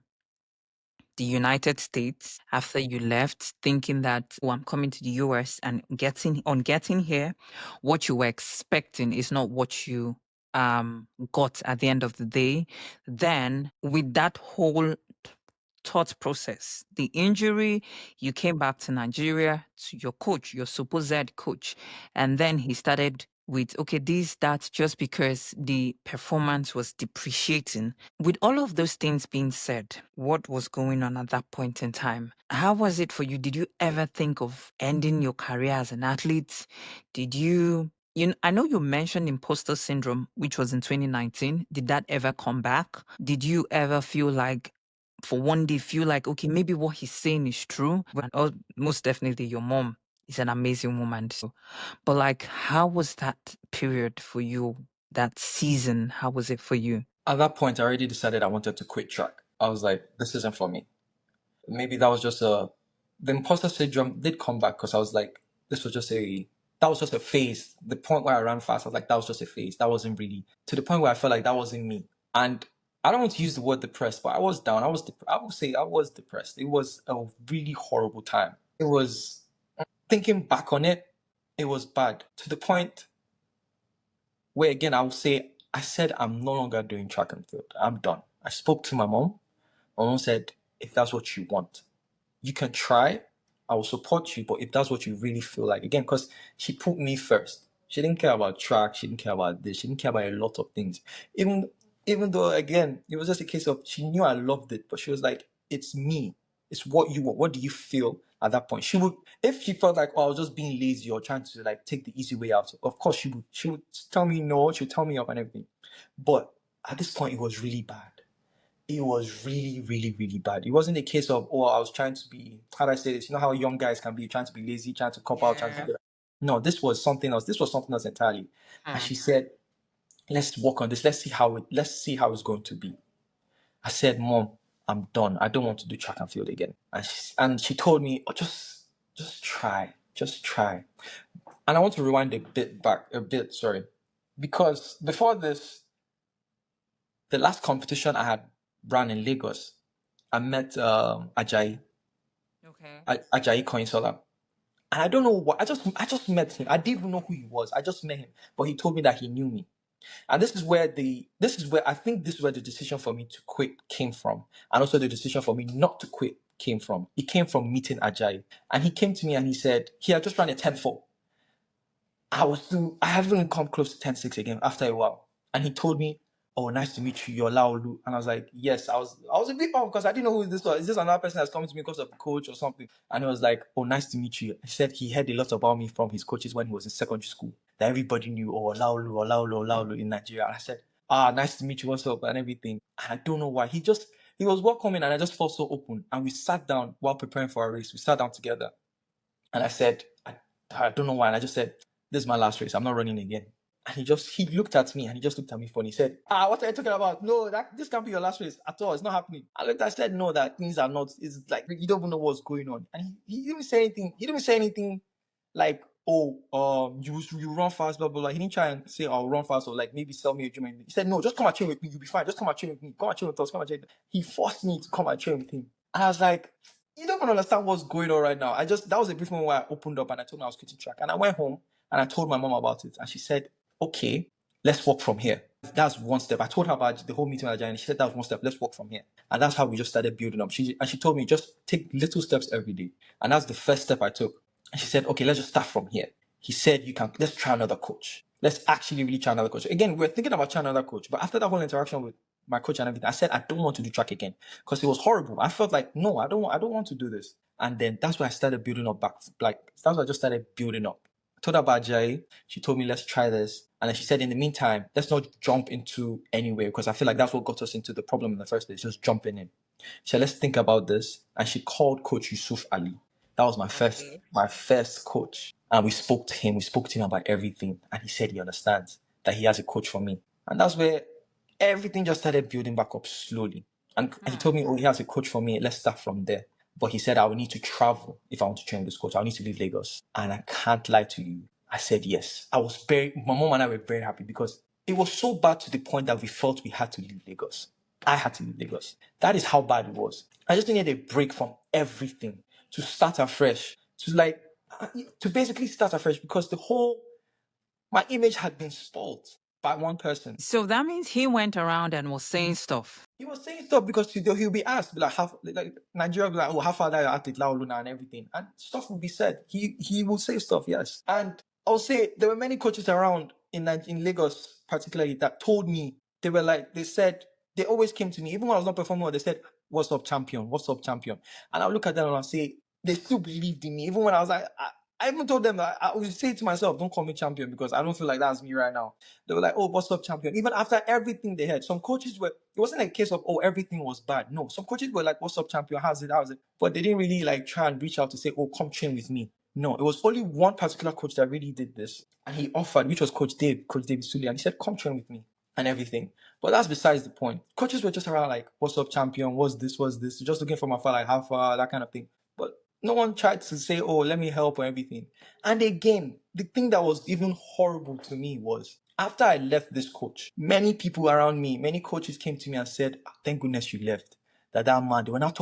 the United States after you left, thinking that, oh, I'm coming to the US, and getting here, what you were expecting is not what you got at the end of the day. Then with that whole thought process, the injury, you came back to Nigeria to your coach, your supposed coach, and then he started with, okay, this, that, just because the performance was depreciating. With all of those things being said, what was going on at that point in time? How was it for you? Did you ever think of ending your career as an athlete? Did I know you mentioned imposter syndrome, which was in 2019. Did that ever come back? Did you ever feel like, for one day, feel like, okay, maybe what he's saying is true? And most definitely, your mom is an amazing woman. So, but like, how was that period for you? That season, how was it for you? At that point, I already decided I wanted to quit track. I was like, this isn't for me. Maybe that was just the imposter syndrome did come back because I was like, that was just a phase. The point where I ran fast, I was like, that was just a phase. That wasn't really, to the point where I felt like that wasn't me. And I don't want to use the word depressed, but I was down. I would say I was depressed. It was a really horrible time. It was, thinking back on it, it was bad to the point where, again, I will say, I said, I'm no longer doing track and field. I'm done. I spoke to my mom. My mom said, if that's what you want, you can try. I will support you, but if that's what you really feel like, again, because she put me first. She didn't care about track. She didn't care about this. She didn't care about a lot of things. Even though, again, it was just a case of, she knew I loved it, but she was like, it's me. It's what you want. What do you feel at that point? She would, if she felt like, oh, I was just being lazy or trying to like take the easy way out, of course she would tell me no. She would tell me off and everything. But at this point, it was really bad. It was really, really, really bad. It wasn't a case of, oh, I was trying to be, how do I say this? You know how young guys can be trying to be lazy, trying to cop out, trying to do that. No, this was something else. This was something else entirely. And she said, let's work on this. Let's see how it's going to be. I said, Mom, I'm done. I don't want to do track and field again. And she told me, oh, just try. Just try. And I want to rewind a bit, sorry. Because before this, the last competition I had ran in Lagos, I met Ajayi. Okay. Ajayi Koinsola. And I don't know what, I just met him. I didn't even know who he was. I just met him. But he told me that he knew me. And this is where I think this is where the decision for me to quit came from. And also the decision for me not to quit came from. It came from meeting Ajayi. And he came to me and he said, he had just ran a 10-4. I haven't come close to 10-6 again after a while. And he told me, oh, nice to meet you, you're Olaolu. And I was like, yes. I was a bit off because I didn't know who this was. Is this another person that's coming to me because of a coach or something? And he was like, oh, nice to meet you. He said he heard a lot about me from his coaches when he was in secondary school. That everybody knew, oh, Olaolu in Nigeria. And I said, nice to meet you, what's up, and everything. And I don't know why. He was welcoming and I just felt so open. And we sat down while preparing for our race. We sat down together. And I said, I don't know why. And I just said, this is my last race. I'm not running again. And he looked at me and he just looked at me funny. He said, what are you talking about? No, this can't be your last race at all. It's not happening. I said, no, that things are not, it's like, you don't even know what's going on. And he didn't say anything. He didn't say anything like, oh, you run fast, blah, blah, blah. He didn't try and say, I'll run fast or like maybe sell me a dream. He said, no, just come and train with me. You'll be fine. Just come and train with me. Come and train with us. Come and train. He forced me to come and train with him. And I was like, you don't even understand what's going on right now. That was a brief moment where I opened up and I told him I was quitting track. And I went home and I told my mom about it. And she said, okay, let's walk from here. That's one step. I told her about the whole meeting with Ajay and she said that was one step. Let's walk from here. And that's how we just started building up. She told me just take little steps every day. And that's the first step I took. And she said, okay, let's just start from here. He said, let's try another coach. Let's actually really try another coach. Again, we're thinking about trying another coach. But after that whole interaction with my coach and everything, I said, I don't want to do track again because it was horrible. I felt like, no, I don't want to do this. And then that's why I started building up back. Like, that's why I just started building up. I told her about Jai. She told me, let's try this. And then she said, in the meantime, let's not jump into anywhere because I feel like that's what got us into the problem in the first place, just jumping in. She said, let's think about this. And she called Coach Yusuf Ali. That was my first coach. And we spoke to him about everything. And he said he understands that he has a coach for me. And that's where everything just started building back up slowly. And he Hmm. told me, oh, he has a coach for me. Let's start from there. But he said, I will need to travel if I want to train this coach. I'll need to leave Lagos. And I can't lie to you. I said yes. My mom and I were very happy because it was so bad to the point that we felt we had to leave Lagos. I had to leave Lagos. That is how bad it was. I just needed a break from everything to start afresh, to basically start afresh because my image had been spoiled by one person. So that means he went around and was saying stuff. He was saying stuff because he'll be asked, be like, Nigeria, will be like, oh, how far are you at Olaolu Luna and everything, and stuff will be said. He will say stuff, yes. And I'll say there were many coaches around in Lagos, particularly, that told me they said they always came to me even when I was not performing well. They said, "What's up, champion? What's up, champion?" And I'll look at them and I'll say they still believed in me even when I was like. I even told them I would say to myself, don't call me champion because I don't feel like that's me right now. They were like, oh, what's up, champion? Even after everything they had, some coaches were, it wasn't a case of, oh, everything was bad. No, some coaches were like, what's up, champion? How's it? How's it? But they didn't really like try and reach out to say, oh, come train with me. No, it was only one particular coach that really did this. And he offered, which was Coach David Sully. And he said, come train with me and everything. But that's besides the point. Coaches were just around like, what's up, champion? What's this? What's this? Just looking from afar, like how far, that kind of thing. But no one tried to say, oh, let me help or everything. And again, the thing that was even horrible to me was after I left this coach, many people around me, many coaches came to me and said, "Ah, thank goodness you left. That man, they were now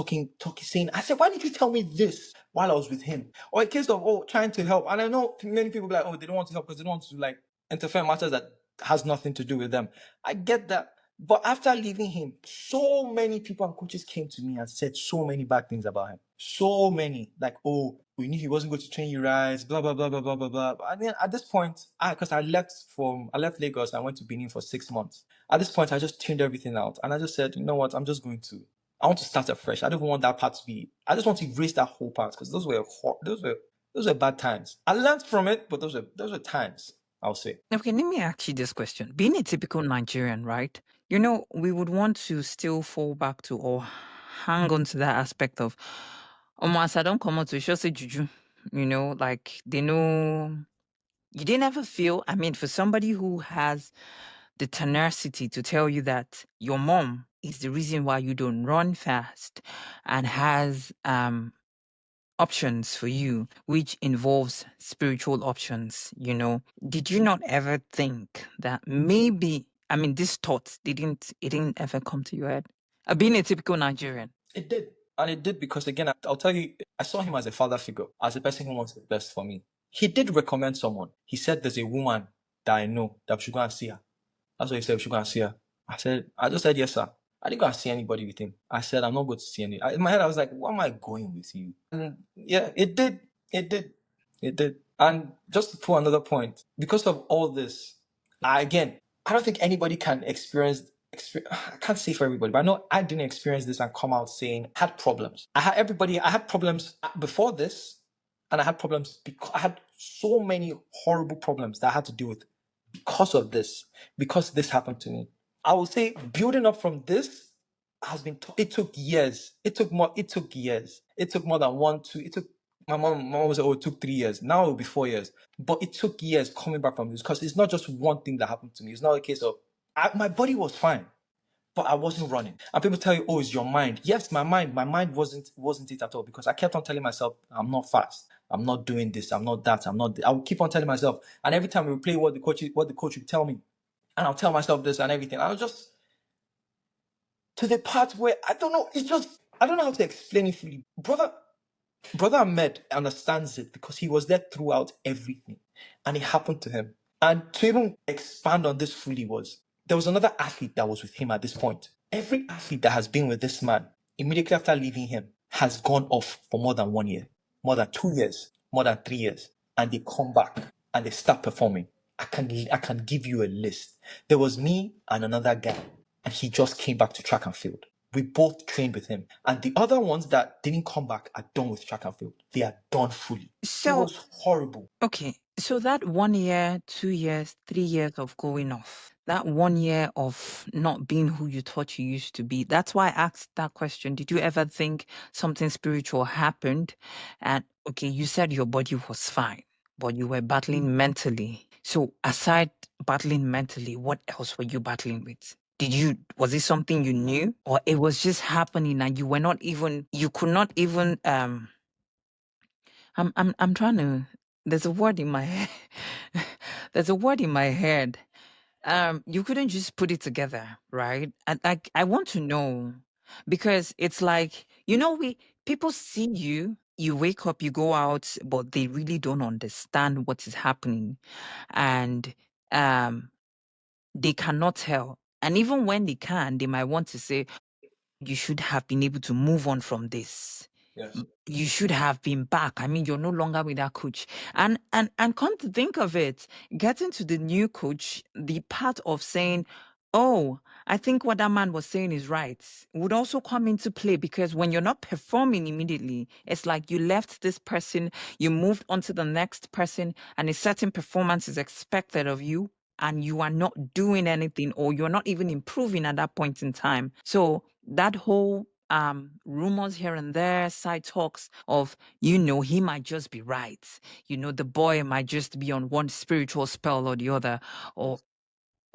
saying, I said, why did you tell me this while I was with him? Or in case of, oh, trying to help. And I know many people be like, oh, they don't want to help because they don't want to like interfere in matters that has nothing to do with them. I get that. But after leaving him, so many people and coaches came to me and said so many bad things about him. So many. Like, oh, we knew he wasn't going to train you right, blah, blah, blah, blah, blah, blah, blah. But I mean, at this point, because I left Lagos, I went to Benin for 6 months. At this point, I just tuned everything out. And I just said, you know what, I want to start afresh. I don't want that part to be, I just want to erase that whole part because those were bad times. I learned from it, but those were times, I'll say. Okay, let me ask you this question. Being a typical Nigerian, right? We would want to still fall back to or hang on to that aspect of, as I don't come out to show say juju. Like they know you didn't ever feel. I mean, for somebody who has the tenacity to tell you that your mom is the reason why you don't run fast and has options for you, which involves spiritual options. Did you not ever think that maybe, I mean, this thought it didn't ever come to your head? Being a typical Nigerian. It did. And it did because, again, I'll tell you, I saw him as a father figure, as a person who wants the best for me. He did recommend someone. He said, there's a woman that I know that we should go and see her. That's what he said, we should go and see her. I just said, yes, sir. I didn't go and see anybody with him. I said, I'm not going to see any. In my head, I was like, why am I going with you? And yeah, it did. It did. It did. And just to put another point, because of all this, I don't think anybody can I can't say for everybody, but I know I didn't experience this and come out saying I had problems. I had problems before this, and I had problems because I had so many horrible problems that I had to deal with because this happened to me. I will say building up from this it took years. It took more than one, two, it took my mom was like, oh, it took 3 years. Now it'll be 4 years. But it took years coming back from this because it's not just one thing that happened to me. It's not a case of my body was fine, but I wasn't running. And people tell you, oh, it's your mind. Yes, my mind wasn't it at all because I kept on telling myself, I'm not fast. I'm not doing this. I'm not that. I would keep on telling myself. And every time we would play what the coach would tell me, and I'll tell myself this and everything. I was just to the part where I don't know. It's just I don't know how to explain it fully. Brother Ahmed understands it because he was there throughout everything, and it happened to him. And to even expand on this fully there was another athlete that was with him at this point. Every athlete that has been with this man immediately after leaving him has gone off for more than 1 year, more than 2 years, more than 3 years, and they come back and they start performing. I can give you a list. There was me and another guy, and he just came back to track and field. We both trained with him. And the other ones that didn't come back are done with track and field. They are done fully. It So, was horrible. okay. So that 1 year, 2 years, 3 years of going off, that 1 year of not being who you thought you used to be, that's why I asked that question. Did you ever think something spiritual happened? And okay, you said your body was fine. but you were battling mentally. So aside battling mentally, what else were you battling with? Was it something you knew, or it was just happening and you could not even I'm trying to there's a word in my head. There's a word in my head. You couldn't just put it together, right? And like I want to know, because it's like, we people see you wake up, you go out, but they really don't understand what is happening. And um they cannot tell. And even when they can, they might want to say, you should have been able to move on from this. Yes. You should have been back. I mean, you're no longer with that coach. And come to think of it, getting to the new coach, the part of saying, oh, I think what that man was saying is right, would also come into play, because when you're not performing immediately, it's like you left this person, you moved on to the next person, and a certain performance is expected of you, and you are not doing anything, or you're not even improving at that point in time. So that whole rumors here and there, side talks of, he might just be right. The boy might just be on one spiritual spell or the other. Or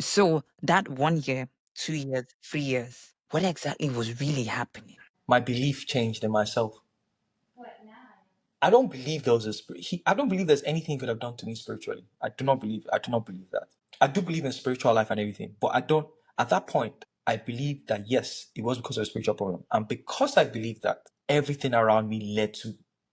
so that 1 year, 2 years, 3 years, what exactly was really happening? My belief changed in myself. I don't believe there was a spirit. I don't believe there's anything he could have done to me spiritually. I do not believe. I do not believe that. I do believe in spiritual life and everything, but I don't. At that point, I believe that yes, it was because of a spiritual problem, and because I believe that, everything around me led to,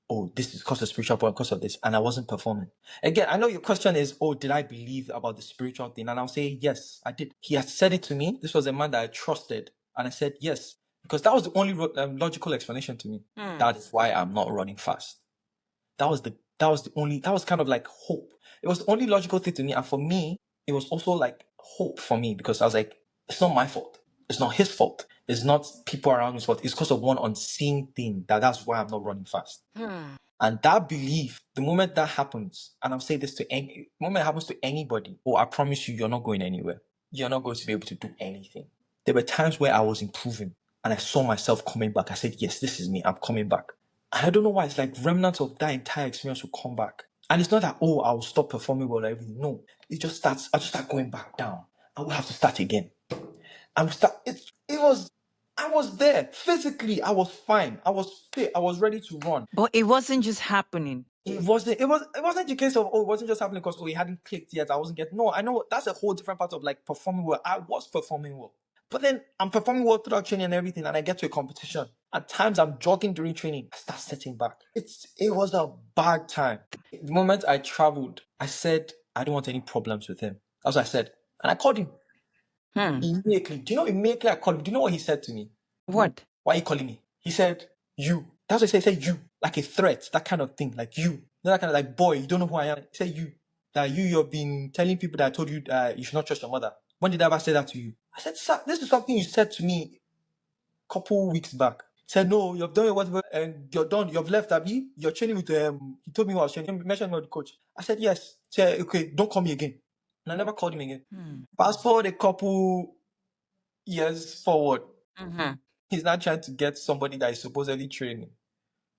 oh, this is because of spiritual problem, because of this, and I wasn't performing. Again, I know your question is, oh, did I believe about the spiritual thing? And I'll say yes, I did. He had said it to me. This was a man that I trusted, and I said yes because that was the only logical explanation to me. That is why I'm not running fast. That was kind of like hope. It was the only logical thing to me. And for me, it was also like hope for me because I was like, it's not my fault. It's not his fault. It's not people around me's fault. It's because of one unseen thing that's why I'm not running fast. And that belief, the moment that happens, and I'll say this to the moment it happens to anybody, oh, I promise you, you're not going anywhere. You're not going to be able to do anything. There were times where I was improving and I saw myself coming back. I said, yes, this is me. I'm coming back. And I don't know why. It's like remnants of that entire experience will come back. And it's not that, oh, I'll stop performing well or everything. No. It just starts, I just start going back down. I will have to start again. I was there. Physically, I was fine. I was fit. I was ready to run. But it wasn't just happening. It wasn't the case of, oh, it wasn't just happening because, oh, it hadn't clicked yet. I wasn't getting, no, I know that's a whole different part of like performing well. I was performing well. But then I'm performing well throughout training and everything, and I get to a competition. At times I'm jogging during training. I start setting back. It was a bad time. The moment I traveled, I said I don't want any problems with him. That's what I said. And I called him immediately. Do you know immediately I called him? Do you know what he said to me? What? Why are you calling me? He said, you. That's what he said. He said, you. Like a threat. That kind of thing. Like you. Not that kind of like, boy, you don't know who I am. He said, you. That you've been telling people that I told you you should not trust your mother. When did I ever say that to you? I said, sir, this is something you said to me a couple weeks back. He said, no, you've done whatever and you're done. You've left Abby. You're training with he told me what I was training. He mentioned me with the coach. I said, yes. He said, okay, don't call me again. And I never called him again. Fast forward a couple years forward. He's not trying to get somebody that is supposedly training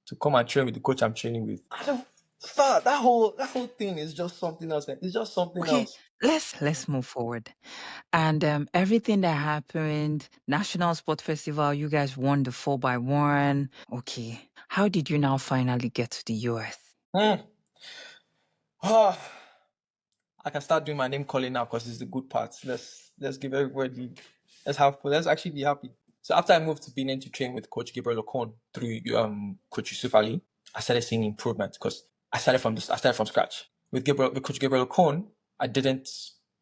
to come and train with the coach I'm training with. I don't start that whole thing is just something else. It's just something else. Let's move forward. And everything that happened, National Sport Festival, you guys won the 4x1. Okay. How did you now finally get to the US? Ah, I can start doing my name calling now because it's the good part. Let's give everybody let's actually be happy. So after I moved to Benin to train with Coach Gabriel Ocon through Coach Yusuf Ali, I started seeing improvement because I started from scratch. With Coach Gabriel Ocon, I didn't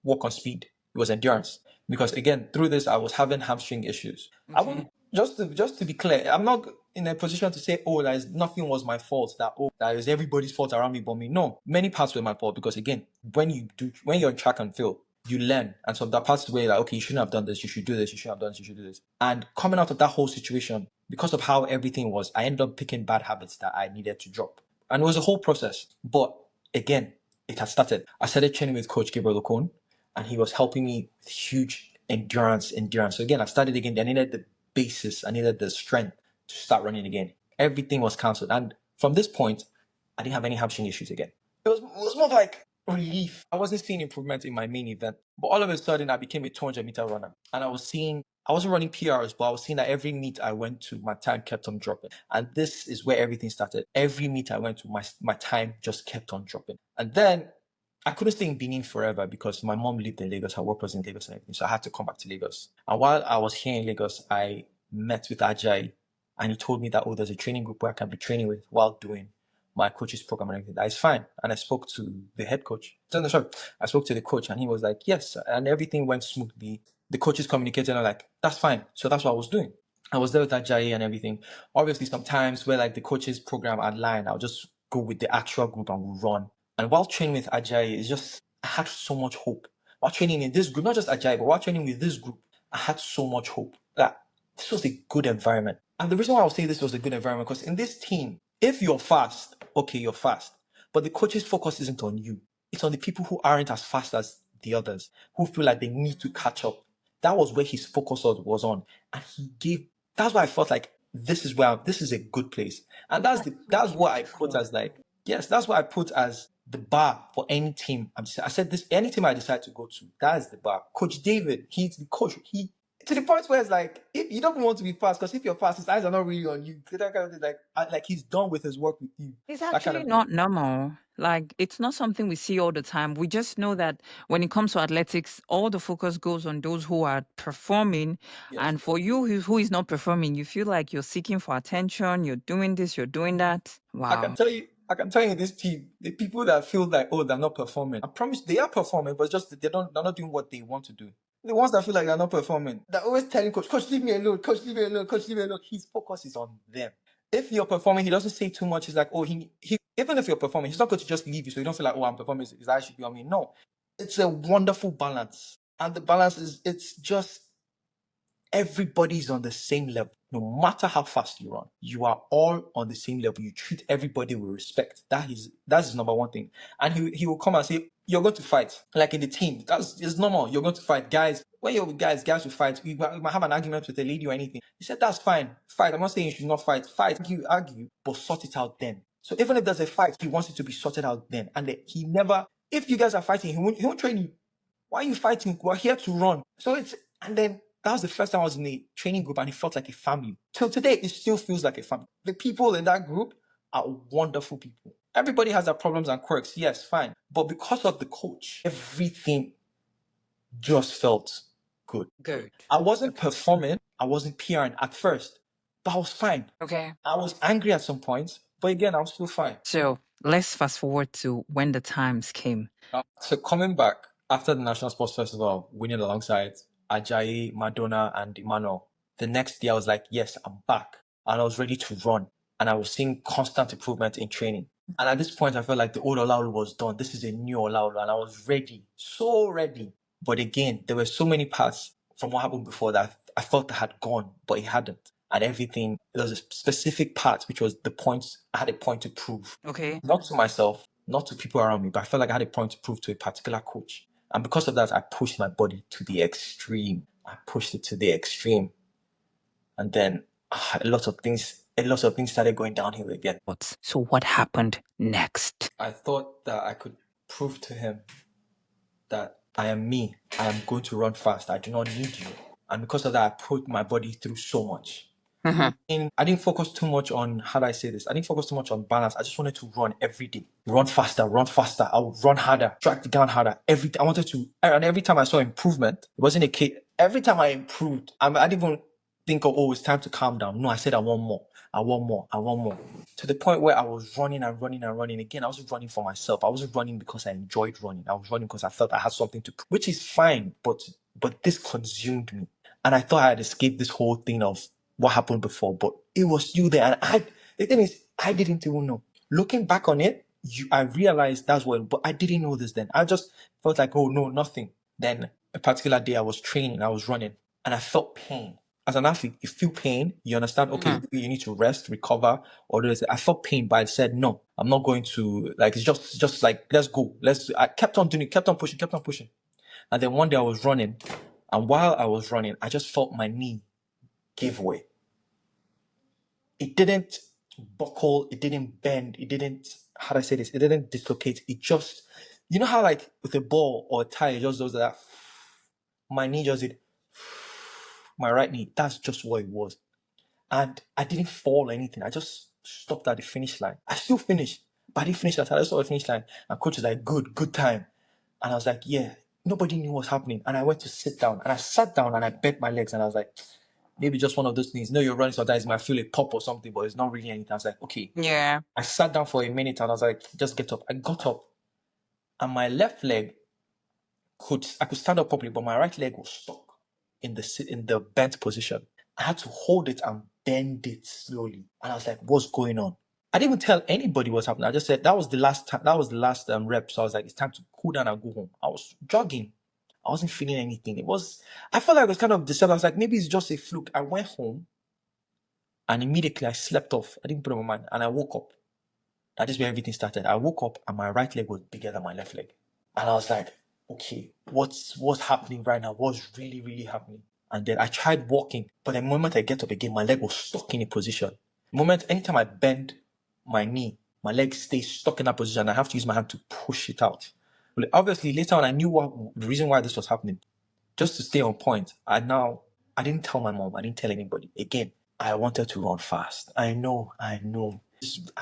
work on speed. It was endurance. Because again, through this I was having hamstring issues. I won't just to be clear, I'm not in a position to say, oh, nothing was my fault, that is everybody's fault around me but me. No, many parts were my fault because again, when you're in track and field, you learn. And so that parts where like, okay, you shouldn't have done this, you should do this, you shouldn't have done this, you should do this. And coming out of that whole situation, because of how everything was, I ended up picking bad habits that I needed to drop. And it was a whole process. But again, it had started. I started training with Coach Gabriel Ocon, and he was helping me with huge endurance. So again, I started again. I needed the basis. I needed the strength to start running again. Everything was cancelled. And from this point, I didn't have any hamstring issues again. It was more of like relief. I wasn't seeing improvement in my main event, but all of a sudden I became a 200-meter runner, and I wasn't running PRs, but I was seeing that every meet I went to, my time kept on dropping, and this is where everything started. Every meet I went to, my time just kept on dropping, and then I couldn't stay in Benin forever because my mom lived in Lagos, her work was in Lagos and everything, so I had to come back to Lagos. And while I was here in Lagos, I met with Ajay, and he told me that, oh, there's a training group where I can be training with while doing my coach's program and everything. That is fine. And I spoke to the head coach. No, sorry. I spoke to the coach and he was like, yes. And everything went smoothly. The coaches communicated and I'm like, that's fine. So that's what I was doing. I was there with Ajayi and everything. Obviously, sometimes where like the coaches program online, I'll just go with the actual group and we'll run. And while training with Ajayi, it's just, I had so much hope. While training in this group, not just Ajayi, but while training with this group, I had so much hope that this was a good environment. And the reason why I was saying this was a good environment, because in this team, if you're fast, okay, you're fast. But the coach's focus isn't on you. It's on the people who aren't as fast as the others, who feel like they need to catch up. That was where his focus was on. And that's why I felt like this is a good place. And that's what I put as like, yes, that's what I put as the bar for any team. I said this, any team I decide to go to, that is the bar. Coach David, he's the coach. To the point where it's like, if you don't want to be fast, because if you're fast, his eyes are not really on you. That kind of thing, like he's done with his work with you. It's That kind actually of not normal. Like, it's not something we see all the time. We just know that when it comes to athletics, all the focus goes on those who are performing. yes. And for you who is not performing, you feel like you're seeking for attention, you're doing this, you're doing that. I can Wow. tell you this team, the people that feel like, oh, they're not performing. I promise they are performing, but just they're not doing what they want to do. The ones that feel like they're not performing, they're always telling coach, leave me alone, coach, leave me alone, coach, leave me alone. His focus is on them. If you're performing, he doesn't say too much. He's like, oh, he even if you're performing, he's not going to just leave you so you don't feel like, oh, I'm performing, his eyes should be on me. No. It's a wonderful balance. And the balance it's just everybody's on the same level. No matter how fast you run, you are all on the same level. You treat everybody with respect. That's his number one thing. And he will come and say, you're going to fight. Like in the team. It's normal. You're going to fight. Guys, when you're with guys will fight. You might have an argument with a lady or anything. He said, that's fine. Fight. I'm not saying you should not fight. Fight, argue, but sort it out then. So even if there's a fight, he wants it to be sorted out then. And he never, if you guys are fighting, he won't train you. Why are you fighting? We're here to run. And then that was the first time I was in a training group and it felt like a family. Till today, it still feels like a family. The people in that group are wonderful people. Everybody has their problems and quirks, yes, fine. But because of the coach, everything just felt good. Good. I wasn't performing, I wasn't PRing at first, but I was fine. Okay. I was angry at some points, but again, I was still fine. So let's fast forward to when the times came. So coming back after the National Sports Festival, winning alongside Ajayi, Madonna, and Emmanuel, the next day I was like, yes, I'm back. And I was ready to run. And I was seeing constant improvement in training. And at this point, I felt like the old Olaolu was done. This is a new Olaolu. And I was ready, so ready. But again, there were so many parts from what happened before that I thought I had gone, but it hadn't. And everything, there was a specific part, which was the points, I had a point to prove. Okay. Not to myself, not to people around me, but I felt like I had a point to prove to a particular coach. And because of that, I pushed my body to the extreme. I pushed it to the extreme. And then a lot of things started going downhill again. So what happened next? I thought that I could prove to him that I am me. I am going to run fast. I do not need you. And because of that, I put my body through so much. And I didn't focus too much on, how do I say this? I didn't focus too much on balance. I just wanted to run every day. Run faster. I would run harder, track the ground harder. I wanted to, and every time I saw improvement, it wasn't a case. Every time I improved, I didn't even think of, oh, it's time to calm down. No, I said I want more. To the point where I was running and running and running. Again, I wasn't running for myself. I wasn't running because I enjoyed running. I was running because I felt I had something to prove, which is fine, but this consumed me. And I thought I had escaped this whole thing of what happened before, but it was still there. And the thing is, I didn't even know. Looking back on it, I realized that's what, but I didn't know this then. I just felt like, oh no, nothing. Then a particular day I was training, I was running, and I felt pain. As an athlete, you feel pain, you understand, okay, you need to rest, recover, or do this. I felt pain, but I said, no, I'm not going to, like, it's just like, let's go. I kept on doing it, kept on pushing. And then one day I was running, and while I was running, I just felt my knee give way. It didn't buckle, it didn't bend, it didn't how do I say this? It didn't dislocate. It just, you know how like with a ball or a tie, it just does that. My knee just did, my right knee. That's just what it was. And I didn't fall or anything. I just stopped at the finish line. I still finished, but I didn't finish that. I just saw the finish line. And coach was like, good time. And I was like, yeah. Nobody knew what was happening. And I went to sit down. And I sat down and I bent my legs. And I was like, maybe just one of those things. No, you're running sometimes. You might feel a pop or something, but it's not really anything. I was like, okay. Yeah. I sat down for a minute and I was like, just get up. I got up. And my left leg I could stand up properly, but my right leg was stuck in the bent position. I had to hold it and bend it slowly. And I was like, what's going on? I didn't even tell anybody what's happening. I just said that was the last time, that was the last rep. So I was like, it's time to cool down and go home. I was jogging. I wasn't feeling anything. I felt like it was kind of disturbed. I was like, maybe it's just a fluke. I went home and immediately I slept off. I didn't put it on my mind. And I woke up. That is where everything started. I woke up and my right leg was bigger than my left leg. And I was like, okay, what's happening right now? What's really, really happening? And then I tried walking, but the moment I get up again, my leg was stuck in a position. Anytime I bend my knee, my leg stays stuck in that position. I have to use my hand to push it out. Well, obviously, later on, I knew the reason why this was happening. Just to stay on point, I didn't tell my mom. I didn't tell anybody. Again, I wanted to run fast. I know. I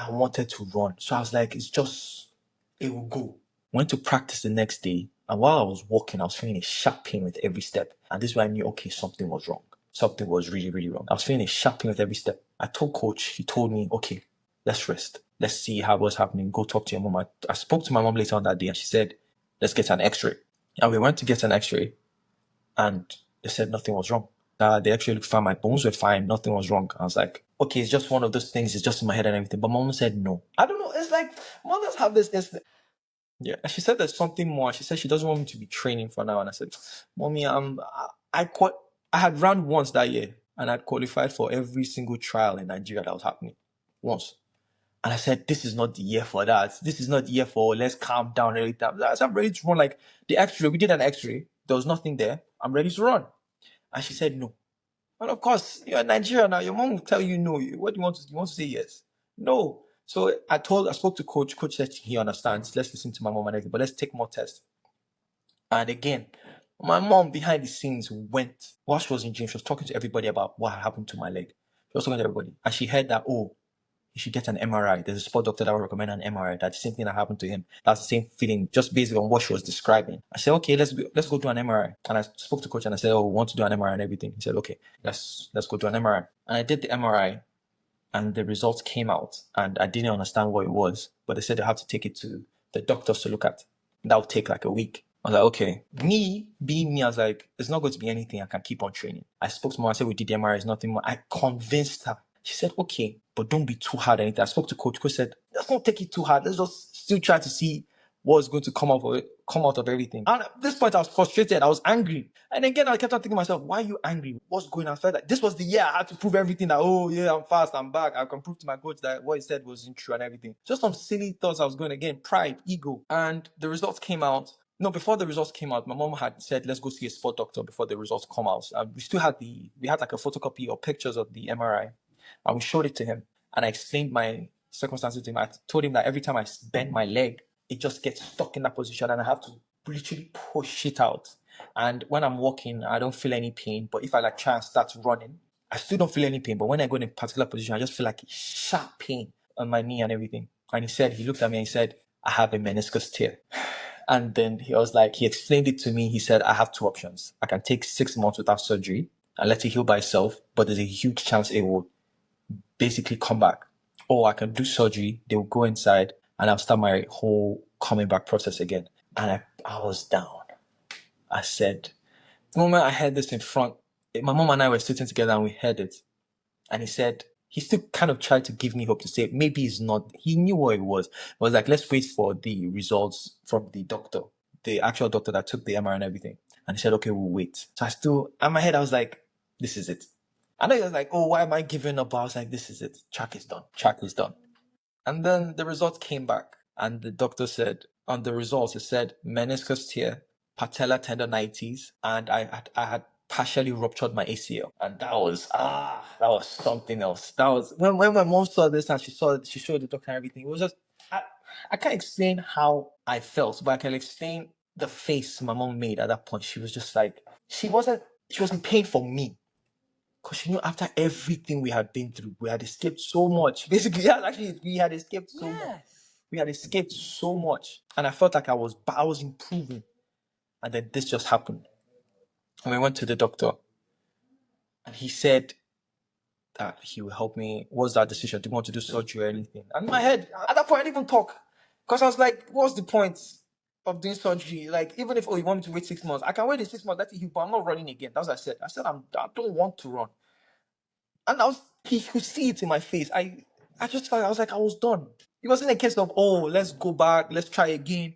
wanted to run. So I was like, it will go. Went to practice the next day. And while I was walking, I was feeling a sharp pain with every step. And this is where I knew, okay, something was wrong. Something was really, really wrong. I was feeling a sharp pain with every step. I told coach, he told me, okay, let's rest. Let's see how what's happening. Go talk to your mom. I spoke to my mom later on that day and she said, let's get an x-ray. And we went to get an x-ray and they said nothing was wrong. The x-ray looked fine. My bones were fine. Nothing was wrong. I was like, okay, it's just one of those things. It's just in my head and everything. But mom said no. I don't know. It's like mothers have this instinct. Yeah, and she said there's something more. She said she doesn't want me to be training for now. And I said, Mommy, I had run once that year and I'd qualified for every single trial in Nigeria that was happening once. And I said, this is not the year for that. This is not the year for let's calm down every time. I said, I'm ready to run. Like the x-ray, we did an x-ray. There was nothing there. I'm ready to run. And she said, no. And of course, you're in Nigeria now. Your mom will tell you no. What do you want to do? You want to say yes? No. So I spoke to coach. Coach said he understands. Let's listen to my mom and everything, but let's take more tests. And again, my mom behind the scenes went, while she was in gym, she was talking to everybody about what happened to my leg. She was talking to everybody. And she heard that, oh, you should get an MRI. There's a sport doctor that will recommend an MRI. That's the same thing that happened to him. That's the same feeling, just based on what she was describing. I said, okay, let's go do an MRI. And I spoke to coach and I said, oh, we want to do an MRI and everything. He said, okay, let's go do an MRI. And I did the MRI and the results came out and I didn't understand what it was, but they said they have to take it to the doctors to look at. That would take like a week. I was like, okay. Me, being me, I was like, it's not going to be anything. I can keep on training. I spoke to mom. I said, we did the MRI. It's nothing more. I convinced her. She said, okay, but don't be too hard or anything. I spoke to coach. Coach said, let's not take it too hard. Let's just still try to see what's going to come out of everything. And at this point, I was frustrated. I was angry. And again, I kept on thinking to myself, why are you angry? What's going on? I felt like this was the year I had to prove everything that, oh, yeah, I'm fast, I'm back. I can prove to my coach that what he said wasn't true and everything. Just some silly thoughts I was going again, pride, ego. And the results came out. No, before the results came out, my mom had said, let's go see a sport doctor before the results come out. We had like a photocopy or pictures of the MRI. And we showed it to him. And I explained my circumstances to him. I told him that every time I bend my leg, it just gets stuck in that position and I have to literally push it out. And when I'm walking, I don't feel any pain. But if I like try and start running, I still don't feel any pain. But when I go in a particular position, I just feel like a sharp pain on my knee and everything. And he looked at me and he said, I have a meniscus tear. And then he explained it to me. He said, I have two options. I can take 6 months without surgery and let it heal by itself, but there's a huge chance it will basically come back. Or I can do surgery, they will go inside, and I'll start my whole coming back process again. And I was down. I said, the moment I heard this in front, my mom and I were sitting together and we heard it. And he still kind of tried to give me hope to say, maybe it's not, he knew what it was. It was like, let's wait for the results from the doctor, the actual doctor that took the MRI and everything. And he said, okay, we'll wait. So in my head, I was like, this is it. I know he was like, oh, why am I giving up? I was like, this is it. Track is done. And then the results came back. And the doctor said, on the results, it said meniscus tear, patella tendonitis, and I had partially ruptured my ACL. And that was something else. That was when my mom saw this and she showed the doctor and everything. It was just I can't explain how I felt, but I can explain the face my mom made at that point. She was just like, she wasn't in pain for me. Because she knew after everything we had been through, we had escaped so much. Basically, yeah, actually, we had escaped so much. Yes. We had escaped so much. And I felt like I was improving. And then this just happened. And we went to the doctor. And he said that he will help me. What's that decision? Do you want to do surgery or anything? And in my head, at that point, I didn't even talk. Because I was like, what's the point of doing surgery? Like, even if, you want me to wait 6 months, I can wait the 6 months, let it heal, but I'm not running again. That's what I said. I said, I don't want to run. And he could see it in my face. I just felt, I was like, I was done. It wasn't a case of, let's go back, let's try again.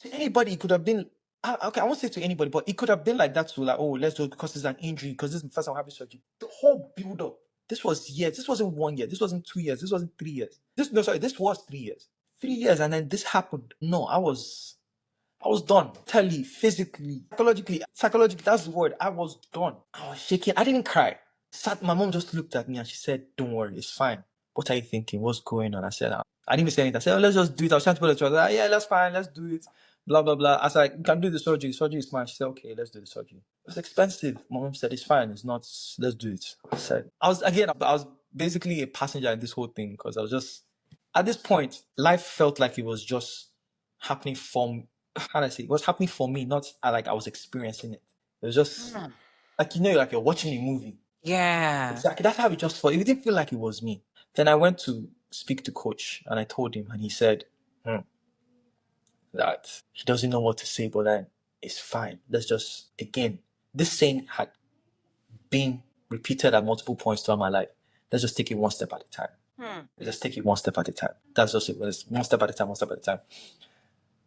To anybody, it could have been, okay, I won't say to anybody, but it could have been like that too, like, let's do it because it's an injury, because this is the first time I'm having surgery. The whole build up, this was years. This wasn't 1 year. This wasn't 2 years. This wasn't 3 years. This was 3 years. 3 years, and then this happened. No, I was done. Mentally, physically, psychologically, that's the word. I was done. I was shaking. I didn't cry. My mom just looked at me and she said, don't worry, it's fine. What are you thinking? What's going on? I said, I didn't even say anything. I said, let's just do it. I was trying to put it together. Yeah, that's fine. Let's do it. Blah, blah, blah. I was like, you can do the surgery. Surgery is fine. She said, okay, let's do the surgery. It was expensive. My mom said, it's fine. It's not, let's do it. I was basically a passenger in this whole thing because I was just, at this point, life felt like it was just happening from, how do I say, it was happening for me, not like I was experiencing it. It was just, like, like you're watching a movie. Yeah. Exactly. That's how it just felt. It didn't feel like it was me. Then I went to speak to coach and I told him, and he said that he doesn't know what to say, but then it's fine. Let's just, again, this saying had been repeated at multiple points throughout my life. Let's just take it one step at a time. Let's just take it one step at a time. That's just it. It's one step at a time, one step at a time.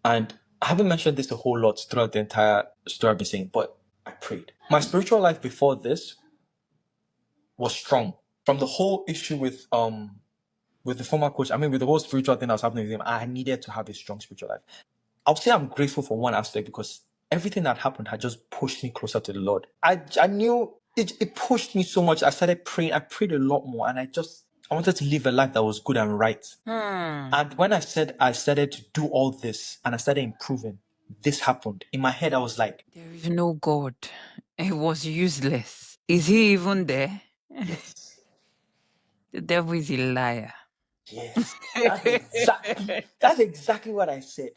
And I haven't mentioned this a whole lot throughout the entire story I've been saying, but I prayed. My spiritual life before this was strong. From the whole issue with the former coach, with the whole spiritual thing that was happening with him, I needed to have a strong spiritual life. I'll say I'm grateful for one aspect because everything that happened had just pushed me closer to the Lord. I knew it pushed me so much. I started praying. I prayed a lot more, and I wanted to live a life that was good and right. And when I started to do all this and I started improving, this happened. In my head, I was like, there is no God. It was useless. Is he even there? yes. The devil is a liar. Yes. That's exactly what I said.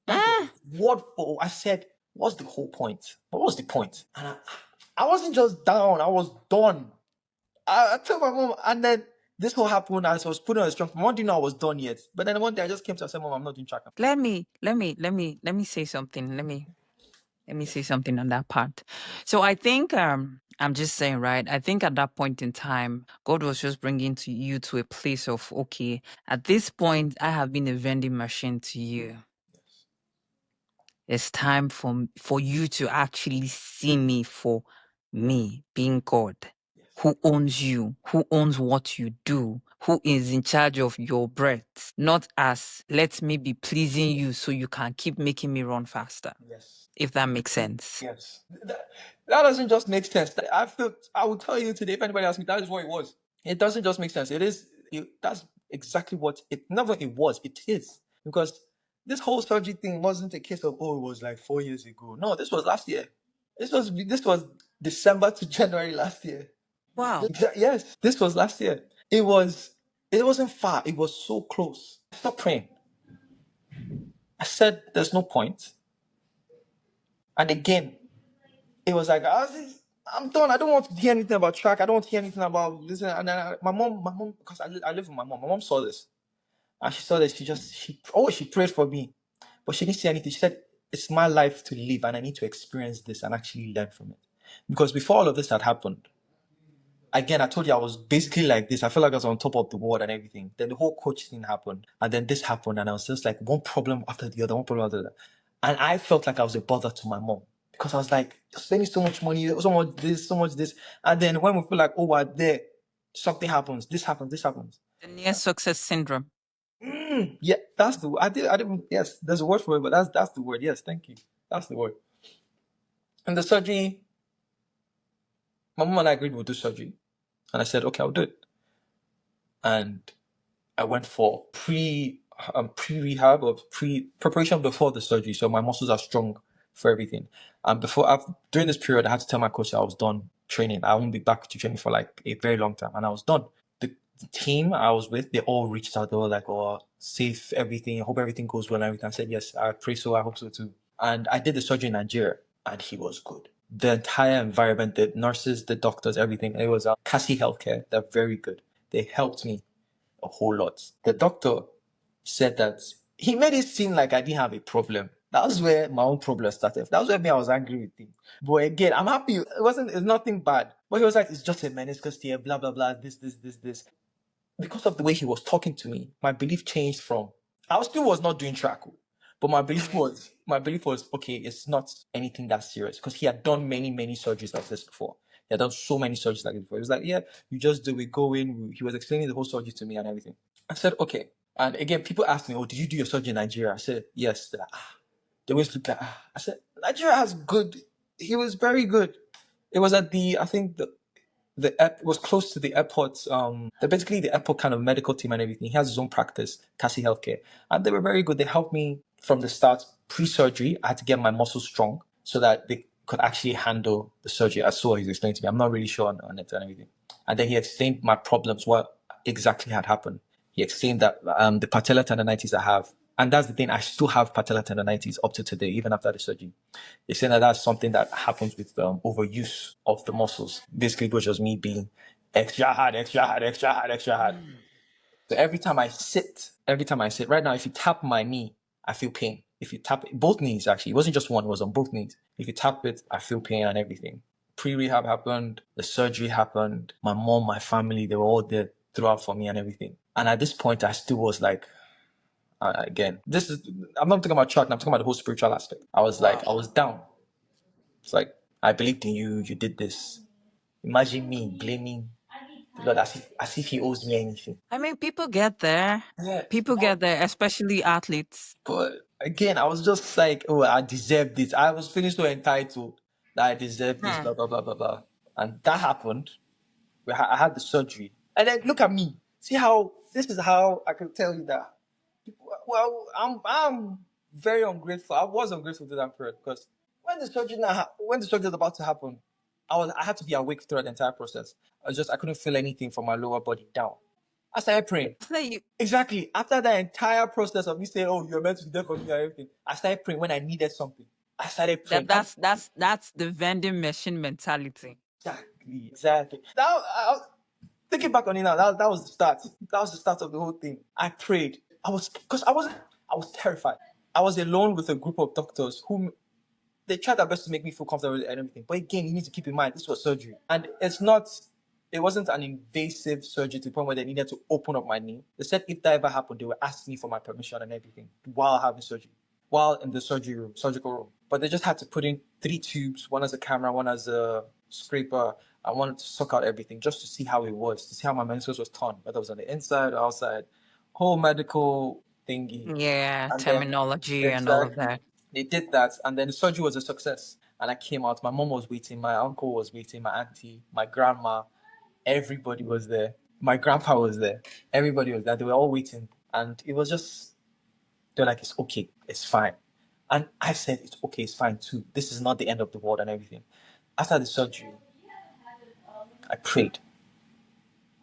I said, what's the whole point? What was the point? And I wasn't just down, I was done. I told my mom, and then this whole happened as I was putting on a strong. My mom didn't know I was done yet. But then one day I just came to her and said, Mom, I'm not doing track. Let me say something. Let me say something on that part. So I think I'm just saying, right? I think at that point in time, God was just bringing you to a place of, okay, at this point, I have been a vending machine to you. It's time for you to actually see me for me being God, who owns you, who owns what you do, who is in charge of your breath, not as let me be pleasing you so you can keep making me run faster. Yes. If that makes sense. Yes. That doesn't just make sense. I will tell you today, if anybody asks me, that is what it was. It doesn't just make sense. That's exactly what it never it was. It is. Because this whole surgery thing wasn't a case of, it was like 4 years ago. No, this was last year. This was December to January last year. Wow. Yes, this was last year. It wasn't far. It was so close. I stopped praying. I said, there's no point. And again, it was like, I'm done. I don't want to hear anything about track. I don't want to hear anything about this. And then my mom, because I live with my mom. My mom saw this. And she saw this. She prayed for me. But she didn't say anything. She said, it's my life to live and I need to experience this and actually learn from it. Because before all of this had happened, again, I told you I was basically like this. I felt like I was on top of the world and everything. Then the whole coach thing happened. And then this happened. And I was just like one problem after the other, one problem after the other. And I felt like I was a bother to my mom. Because I was like, spending so much money, so much this, so much this. And then when we feel like, we're there, something happens, this happens, this happens. The near success syndrome. Yeah, that's the word. I didn't, yes, there's a word for it, but that's the word. Yes, thank you. That's the word. And the surgery, my mom and I agreed we'll do surgery. And I said, okay, I'll do it. And I went for pre-rehab or pre-preparation before the surgery, so my muscles are strong for everything. And during this period, I had to tell my coach that I was done training. I won't be back to training for like a very long time, and I was done. The team I was with, they all reached out. They were like, "Oh, safe everything. I hope everything goes well." And everything. I said, "Yes, I pray so. I hope so too." And I did the surgery in Nigeria, and he was good. The entire environment, the nurses, the doctors, everything. It was Cassie Healthcare. They're very good. They helped me a whole lot. The doctor said that he made it seem like I didn't have a problem. That was where my own problem started. That was where I was angry with him. But again, I'm happy. It's nothing bad. But he was like, it's just a meniscus tear, blah, blah, blah, this. Because of the way he was talking to me, my belief changed from, I still was not doing track, but my belief was, okay, it's not anything that serious. Because he had done many, many surgeries like this before. He had done so many surgeries like this before. He was like, yeah, you just do it, go in. He was explaining the whole surgery to me and everything. I said, okay. And again, people ask me, oh, did you do your surgery in Nigeria? I said, yes. They're like, they always look like, I said, Nigeria has good. He was very good. It was at I think it was close to the airport. Basically the airport kind of medical team and everything. He has his own practice, Cassie Healthcare, and they were very good. They helped me from the start. Pre-surgery, I had to get my muscles strong so that they could actually handle the surgery. I saw he explained to me. I'm not really sure on it and everything. And then he explained my problems, what exactly had happened. He explained that the patellar tendonitis I have, and that's the thing, I still have patellar tendonitis up to today, even after the surgery. They say that that's something that happens with overuse of the muscles. Basically, it was just me being extra hard, extra hard, extra hard, extra hard. So every time I sit, right now, if you tap my knee, I feel pain. If you tap it, both knees, actually, it wasn't just one, it was on both knees. If you tap it, I feel pain and everything. Pre-rehab happened, the surgery happened, my mom, my family, they were all there throughout for me and everything. And at this point, I still was like, again, I'm not talking about church, I'm talking about the whole spiritual aspect. I was like, I was down. It's like, I believed in you, you did this. Imagine me blaming the Lord as if he owes me anything. I mean, people get there. Yeah. People get there, especially athletes. But again, I was just like, oh, I deserve this. I was feeling so entitled that I deserve this, blah, blah, blah, blah, blah. And that happened. I had the surgery. And then look at me. This is how I can tell you that. Well, I'm very ungrateful. I was ungrateful to that period because when the surgery was about to happen, I had to be awake throughout the entire process. I couldn't feel anything from my lower body down. I started praying. So you, Exactly. After that entire process of me saying, "Oh, you're meant to be there for me," and everything, I started praying when I needed something. I started praying. that's the vending machine mentality. Exactly. Now, thinking back on it now, that was the start. That was the start of the whole thing. I prayed. I was terrified. I was alone with a group of doctors whom they tried their best to make me feel comfortable and everything. But again, you need to keep in mind this was surgery, and it wasn't an invasive surgery to the point where they needed to open up my knee. They said if that ever happened, they would ask me for my permission and everything while having surgery, while in the surgical room. But they just had to put in 3 tubes, one as a camera, one as a scraper. I wanted to suck out everything just to see how it was, to see how my meniscus was torn, whether it was on the inside or outside. Whole medical thingy. Yeah, And then terminology and all of exactly, that. they did that, and then the surgery was a success. And I came out. My mom was waiting, my uncle was waiting, my auntie, my grandma, everybody was there. My grandpa was there. Everybody was there. They were all waiting, and it was just they're like, "It's okay, it's fine." And I said, "It's okay, it's fine too. This is not the end of the world and everything." After the surgery, I prayed.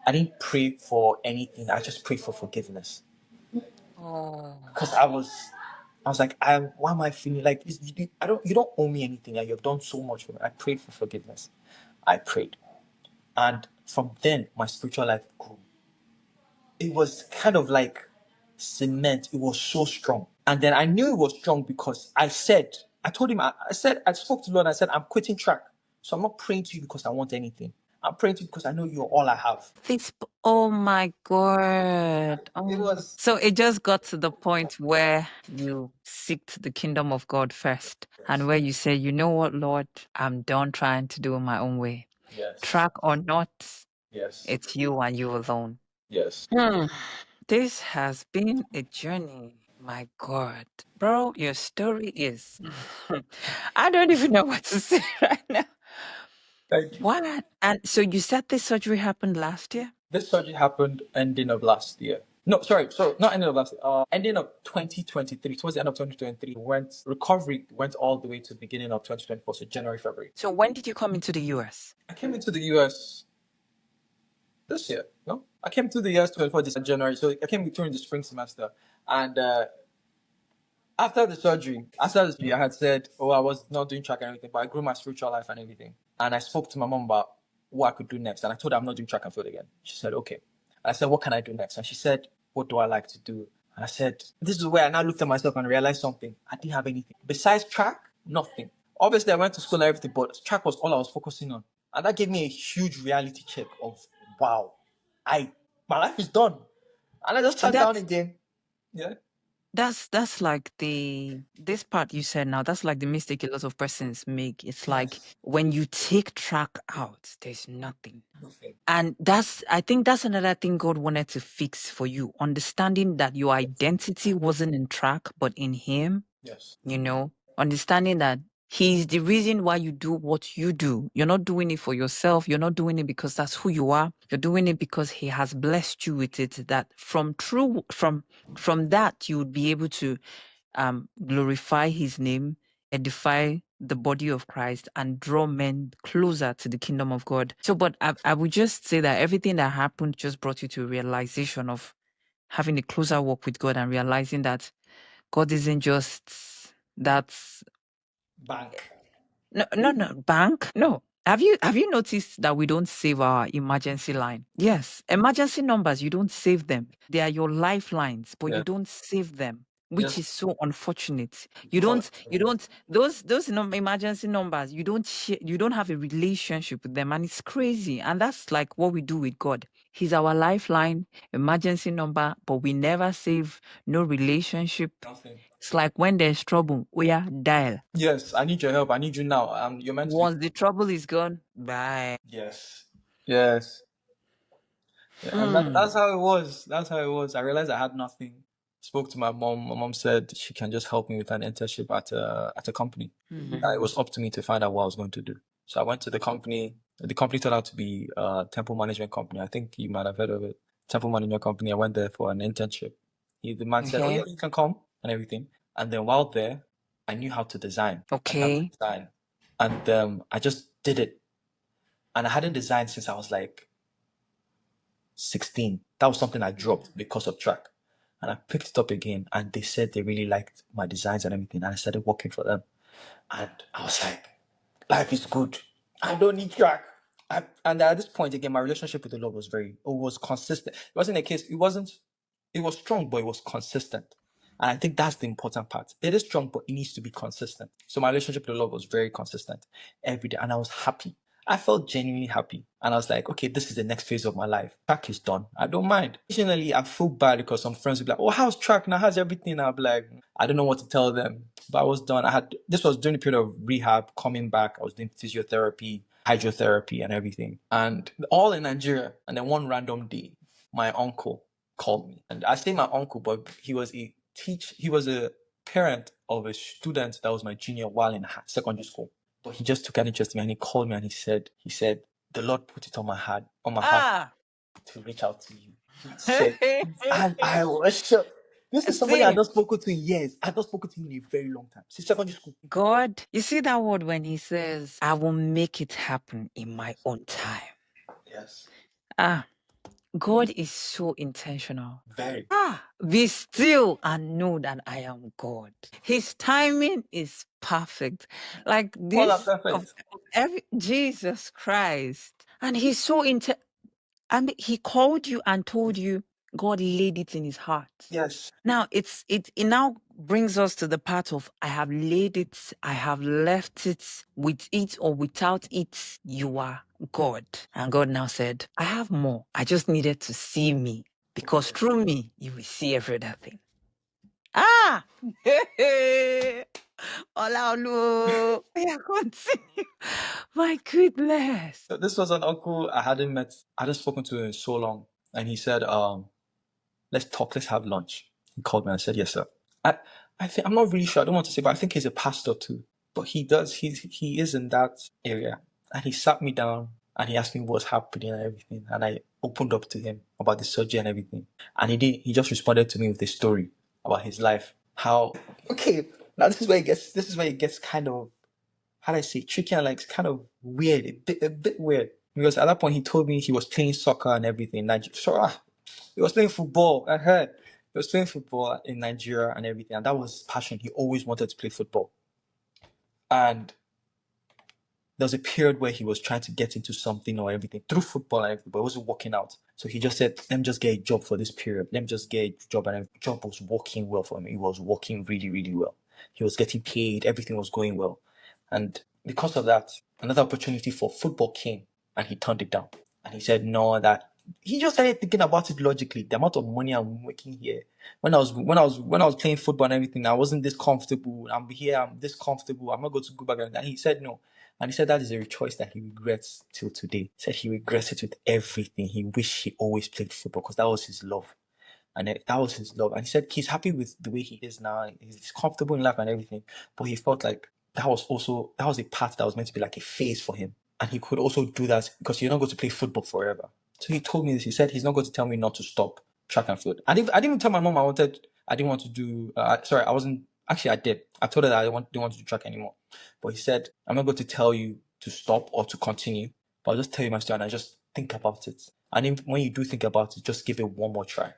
I didn't pray for anything. I just prayed for forgiveness. Oh. Because I was like, why am I feeling like this? You don't owe me anything, and you've done so much for me. I prayed for forgiveness. I prayed. And from then, my spiritual life grew. It was kind of like cement. It was so strong. And then I knew it was strong because I told him, I spoke to the Lord. I said, I'm quitting track. So I'm not praying to you because I want anything. I'm praying to you because I know you're all I have. Oh my God. It was, So it just got to the point where you seek the kingdom of God first and where you say, you know what, Lord, I'm done trying to do it my own way. yes, Track or not, yes, it's you and you alone. yes. This has been a journey. My God. Bro, your story is. I don't even know what to say right now. Thank you. What? And so you said this surgery happened last year? This surgery happened ending of last year. No, sorry. So not ending of last year. Ending of 2023. Towards the end of 2023, recovery went all the way to the beginning of 2024. So January, February. So when did you come into the US? I came into the US this year. No, I came to the US 24 this January. So I came during the spring semester, and after the surgery, I had said, "Oh, I was not doing track and everything, but I grew my spiritual life and everything." And I spoke to my mom about what I could do next, and I told her I'm not doing track and field again. She said, "Okay." I said, "What can I do next?" And she said, "What do I like to do?" And I said, "This is where I now looked at myself and realized something. I didn't have anything besides track. Nothing. Obviously, I went to school and everything, but track was all I was focusing on, and that gave me a huge reality check of, wow, my life is done." And I just sat down That's again. Yeah. that's like this part you said now, that's like the mistake a lot of persons make. It's like Yes. when you take track out, there's nothing. Nothing. And I think that's another thing God wanted to fix for you, understanding that your identity wasn't in track, but in Him, Yes. understanding that He's the reason why you do what you do. You're not doing it for yourself. You're not doing it because that's who you are. You're doing it because He has blessed you with it. That from that, you would be able to glorify His name, edify the body of Christ, and draw men closer to the kingdom of God. So, but I would just say that everything that happened just brought you to a realization of having a closer walk with God and realizing that God isn't just that. Bank. No, bank. No. Have you noticed that we don't save our emergency line? Yes. Emergency numbers, you don't save them. They are your lifelines, but Yeah. you don't save them, which Yes. is so unfortunate. Call it. You don't those emergency numbers, you don't have a relationship with them, and it's crazy. And that's like what we do with God. He's our lifeline, emergency number, but we never save, no relationship. Nothing. It's like when there's trouble, we are dial. Yes, I need your help. I need you now. You're meant to be. Once the trouble is gone, bye. Yes. Yes. Yeah, and that's how it was. That's how it was. I realized I had nothing. Spoke to my mom. My mom said she can just help me with an internship at a company. It was up to me to find out what I was going to do. So I went to the company. The company turned out to be a temple management company. I think you might have heard of it. Temple management company. I went there for an internship. The man said, "Oh Okay. yeah, you can come," and everything. And then while there, I knew how to design. Okay. And I just did it. And I hadn't designed since I was like 16. That was something I dropped because of track. And I picked it up again, and they said they really liked my designs and everything. And I started working for them. And I was like, life is good. I don't need track. And at this point, again, my relationship with the Lord was consistent. It wasn't a case, it was strong, but it was consistent. And I think that's the important part. It is strong, but it needs to be consistent. So my relationship with the Lord was very consistent every day. And I was happy. I felt genuinely happy. And I was like, okay, this is the next phase of my life. Track is done. I don't mind. Occasionally, I feel bad because some friends will be like, oh, how's track now? How's everything? I'll be like, I don't know what to tell them. But I was done. This was during the period of rehab, coming back. I was doing physiotherapy, hydrotherapy, and everything. And all in Nigeria. And then one random day, my uncle called me. And I say my uncle, but he was a parent of a student that was my junior while in secondary school. But he just took an interest in me, and he called me and he said, the Lord put it on my heart to reach out to you. He said, and I was shocked. This is somebody I had not spoken to in years. I had not spoken to him in a very long time. Since secondary school. God, you see that word when He says, I will make it happen in my own time. Yes. God is so intentional. Very. Be still and know that I am God. His timing is perfect. Like All are this perfect. Jesus Christ. And He's so and He called you and told you God laid it in His heart. Yes. Now it now brings us to the part of I have laid it, I have left it, with it or without it, you are God. And God now said, I have more. I just needed to see me, because through me you will see every other thing. Olaolu. Yeah, continue. My goodness. So this was an uncle I hadn't spoken to in so long. And he said, let's talk, let's have lunch. He called me and I said, yes, sir. I think, I'm not really sure, I don't want to say, but I think he's a pastor too. But he is in that area. And he sat me down and he asked me what's happening and everything. And I opened up to him about the surgery and everything. And he just responded to me with a story about his life. How, okay, now this is where it gets kind of, how do I say, tricky and like kind of weird, a bit weird. Because at that point he told me he was playing soccer and everything. He was playing football. I heard he was playing football in Nigeria and everything, and that was his passion. He always wanted to play football. And there was a period where he was trying to get into something or everything through football and everything, but it wasn't working out. So he just said, let me just get a job for this period. Let me just get a job. And the job was working well for him. It was working really, really well. He was getting paid. Everything was going well. And because of that, another opportunity for football came and he turned it down. And he said, no, that he just started thinking about it logically. The amount of money I'm making here. When I was playing football and everything, I wasn't this comfortable. I'm here, I'm this comfortable. I'm not going to go back. And he said no. And he said that is a choice that he regrets till today. He said he regrets it with everything. He wished he always played football because that was his love. And that was his love. And he said he's happy with the way he is now. He's comfortable in life and everything. But he felt like that was a path that was meant to be like a phase for him. And he could also do that because you're not going to play football forever. So he told me this. He said he's not going to tell me not to stop track and field. I didn't even tell my mom I didn't want to do, I wasn't, actually I did. I told her that I didn't want to do track anymore. But he said, I'm not going to tell you to stop or to continue, but I'll just tell you my story and I just think about it. And when you do think about it, just give it one more try.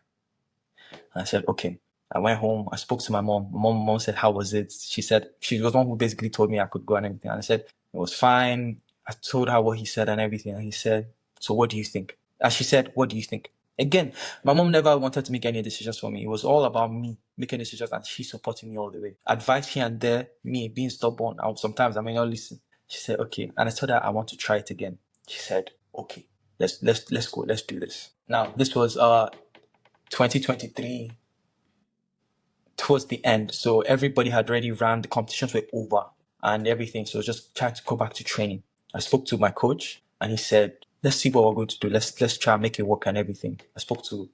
And I said, okay. I went home. I spoke to my mom. Mom said, how was it? She said, she was the one who basically told me I could go and everything. And I said, it was fine. I told her what he said and everything. And he said, so what do you think? And she said, what do you think? Again, my mom never wanted to make any decisions for me. It was all about me making decisions and she supporting me all the way. Advice here and there, me being stubborn. Sometimes I may not listen. She said, okay. And I told her I want to try it again. She said, okay, let's go. Let's do this. Now, this was 2023 towards the end. So everybody had already ran, the competitions were over and everything. So just trying to go back to training. I spoke to my coach and he said, let's see what we're going to do. Let's try and make it work and everything. I spoke to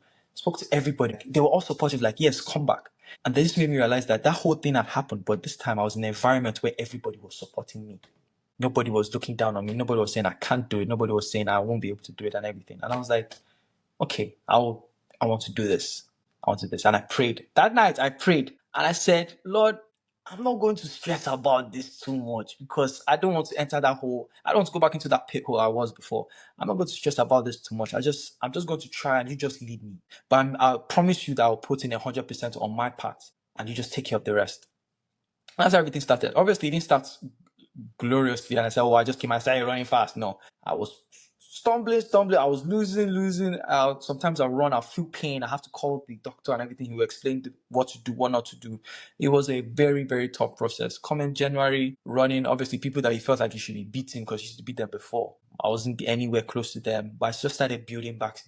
everybody. They were all supportive, like, yes, come back. And this made me realize that whole thing had happened, but this time I was in an environment where everybody was supporting me. Nobody was looking down on me. Nobody was saying I can't do it. Nobody was saying I won't be able to do it and everything. And I was like, okay, I want to do this. I want to do this. And I prayed. That night I prayed and I said, Lord, I'm not going to stress about this too much because I don't want to enter that hole. I don't want to go back into that pit hole I was before. I'm not going to stress about this too much. I'm just going to try and you just lead me. But I promise you that I'll put in 100% on my part and you just take care of the rest. And that's how everything started. Obviously, it didn't start gloriously and I said, oh, I started running fast. No, I was stumbling. I was losing. Sometimes I run, I feel pain. I have to call the doctor and everything. He will explain what to do, what not to do. It was a very, very tough process. Coming January, running, obviously people that you felt like you should be beating because you used to beat them before. I wasn't anywhere close to them, but I just started building back.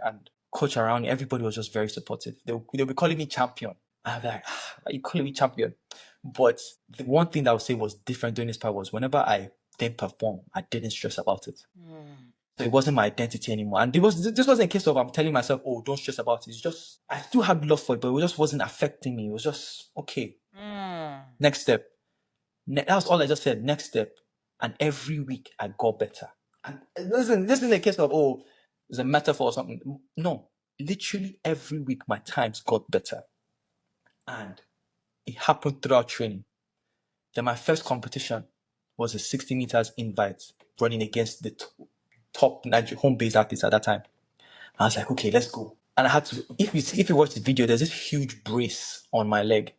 And coach around me, everybody was just very supportive. They'll be calling me champion. I'm like, are you calling me champion? But the one thing that I would say was different during this part was whenever I didn't perform, I didn't stress about it. So it wasn't my identity anymore. And this wasn't a case of I'm telling myself, oh, don't stress about it. It's just, I still had love for it, but it just wasn't affecting me. It was just, okay, next step. That was all I just said, next step. And every week I got better. And listen, this isn't a case of, oh, it's a metaphor or something. No, literally every week my times got better. And it happened throughout training. Then my first competition was a 60 meters invite running against the top Nigerian home-based athletes at that time. I was like, okay, let's go. And I had to, if you watch the video, there's this huge brace on my leg.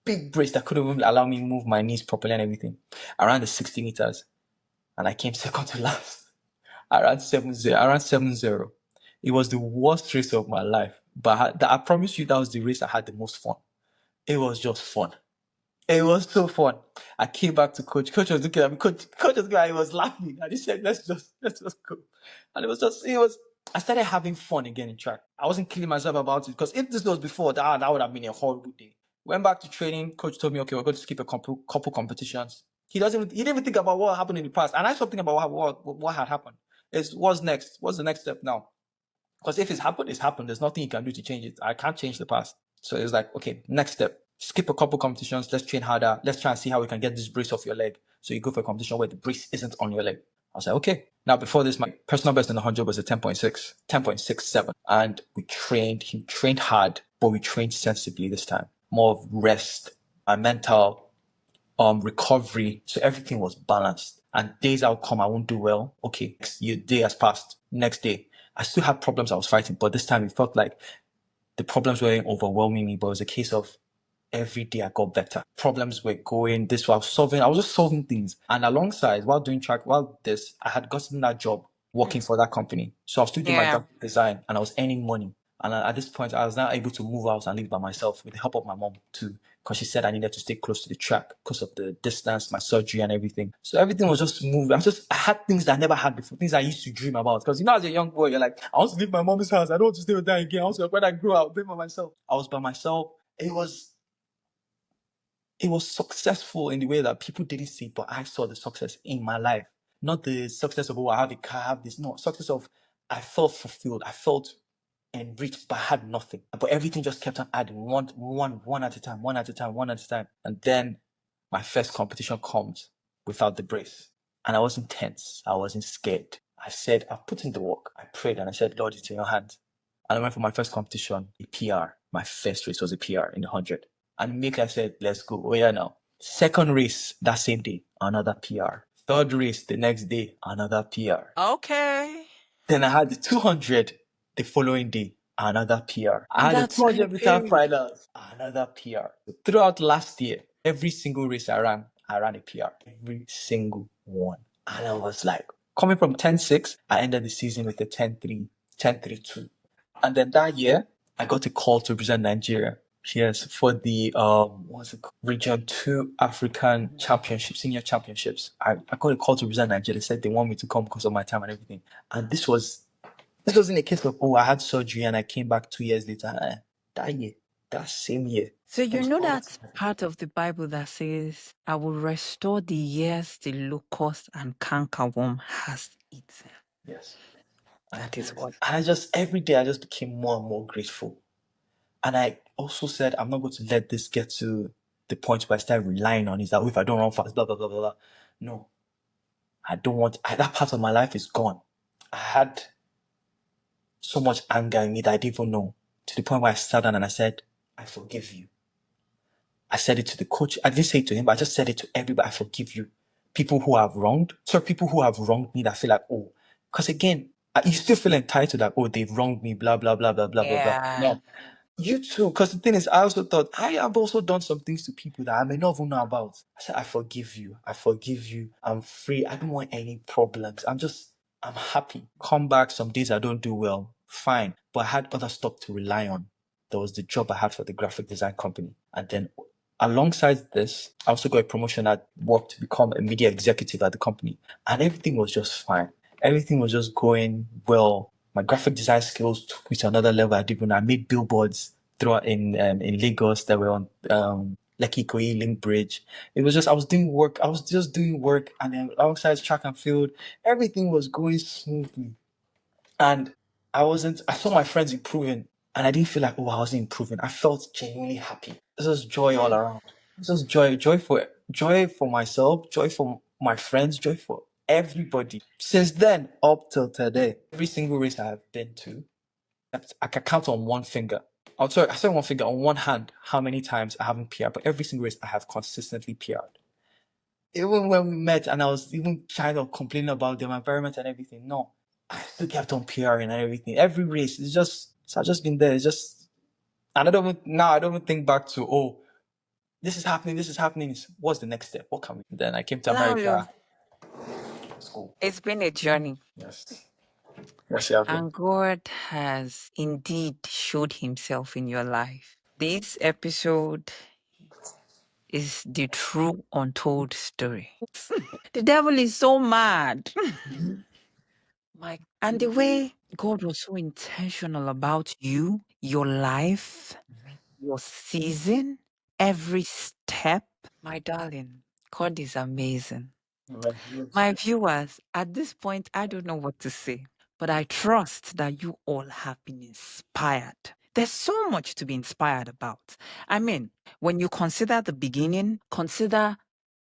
Big brace that couldn't even allow me move my knees properly and everything. I ran the 60 meters. And I came second to last. I ran 7-0. It was the worst race of my life. But I promise you that was the race I had the most fun. It was just fun. It was so fun. I came back to coach. Coach was looking at me. Coach was he was laughing. And he said, let's just go. And I started having fun again in track. I wasn't killing myself about it because if this was before, that would have been a horrible day. Went back to training. Coach told me, okay, we're going to skip a couple competitions. He didn't even think about what happened in the past. And I stopped thinking about what had happened. What's next? What's the next step now? Because if it's happened, it's happened. There's nothing you can do to change it. I can't change the past. So it was like, okay, next step. Skip a couple competitions. Let's train harder. Let's try and see how we can get this brace off your leg. So you go for a competition where the brace isn't on your leg. I was like, okay. Now, before this, my personal best in the 100 was a 10.6, 10.67. And he trained hard, but we trained sensibly this time. More of rest and mental recovery. So everything was balanced. And days I'll come, I won't do well. Okay, next day has passed. Next day, I still had problems I was fighting, but this time it felt like the problems weren't overwhelming me, but it was a case of every day I got better. Problems were going this way. I was just solving things. And alongside, while I had gotten that job working for that company. So I was still doing my Yeah. graphic design and I was earning money. And at this point, I was now able to move out and live by myself with the help of my mom too, because she said I needed to stay close to the track because of the distance, my surgery and everything. So everything was just moving. I had things that I never had before, things I used to dream about. Because as a young boy, you're like, I want to leave my mom's house. I don't want to stay with that again. I want to, when I grow up, live by myself. I was by myself. It was successful in the way that people didn't see, but I saw the success in my life. Not the success of, oh, I have a car, I have this. No, success of, I felt fulfilled. I felt enriched, but I had nothing. But everything just kept on adding one at a time, one at a time, one at a time. And then my first competition comes without the brace. And I wasn't tense. I wasn't scared. I said, I put in the work. I prayed and I said, Lord, it's in your hands. And I went for my first competition, a PR. My first race was a PR in the 100. And immediately I said, let's go. Oh yeah, now. Second race that same day, another PR. Third race the next day, another PR. Okay. Then I had the 200 the following day, another PR. I had the That's 200-meter okay. finals, another PR. Throughout last year, every single race I ran a PR. Every single one. And I was like, coming from 10.6, I ended the season with a 10.3, 10.32. And then that year, I got a call to represent Nigeria. Yes, for the Region 2 African Championship, Senior Championships. I got a call to represent Nigeria. They said they want me to come because of my time and everything. And this wasn't a case of, oh, I had surgery and I came back 2 years later. That same year. So you know that part of the Bible that says, I will restore the years the locust and cankerworm has eaten. Yes. That is what. And every day I just became more and more grateful. And I also said, I'm not going to let this get to the point where I start relying on it, that if I don't run fast, blah, blah, blah, blah, blah. No, I don't want, that part of my life is gone. I had so much anger in me that I didn't even know, to the point where I sat down and I said, I forgive you. I said it to the coach. I didn't say it to him, but I just said it to everybody. I forgive you. People who have wronged me that feel like, oh, because again, you still feel entitled that, oh, they've wronged me, blah, blah, blah, blah, blah, blah, blah. No, you too, because the thing is, I also thought, I have also done some things to people that I may not even know about. I said, I forgive you. I forgive you. I'm free. I don't want any problems. I'm happy. Come back some days I don't do well. Fine. But I had other stuff to rely on. There was the job I had for the graphic design company. And then alongside this, I also got a promotion at work to become a media executive at the company. And everything was just fine. Everything was just going well. My graphic design skills took me to another level. I made billboards throughout in Lagos that were on Lekki Ikoyi Link Bridge. It was just I was doing work. I was just doing work, and then alongside track and field, everything was going smoothly. And I saw my friends improving, and I didn't feel like, oh, I wasn't improving. I felt genuinely happy. This was joy all around. This was joy for myself, joy for my friends, joy for everybody. Since then up till today, every single race I have been to, I can count on one finger. Oh, sorry, I said one finger on one hand how many times I haven't PR'd, but every single race I have consistently PR'd. Even when we met and I was even kind of complaining about the environment and everything, no, I still kept on PRing and everything. Every race, I've just been there. It's just, and I don't even think back to, oh, this is happening. What's the next step? What can we do? Then I came to America. School. It's been a journey. Yes. Yes, yeah. And God has indeed showed himself in your life. This episode is the true untold story. The devil is so mad. And the way God was so intentional about you, your life, your season, every step. My darling, God is amazing. My viewers, at this point, I don't know what to say, but I trust that you all have been inspired. There's so much to be inspired about. I mean, when you consider the beginning, consider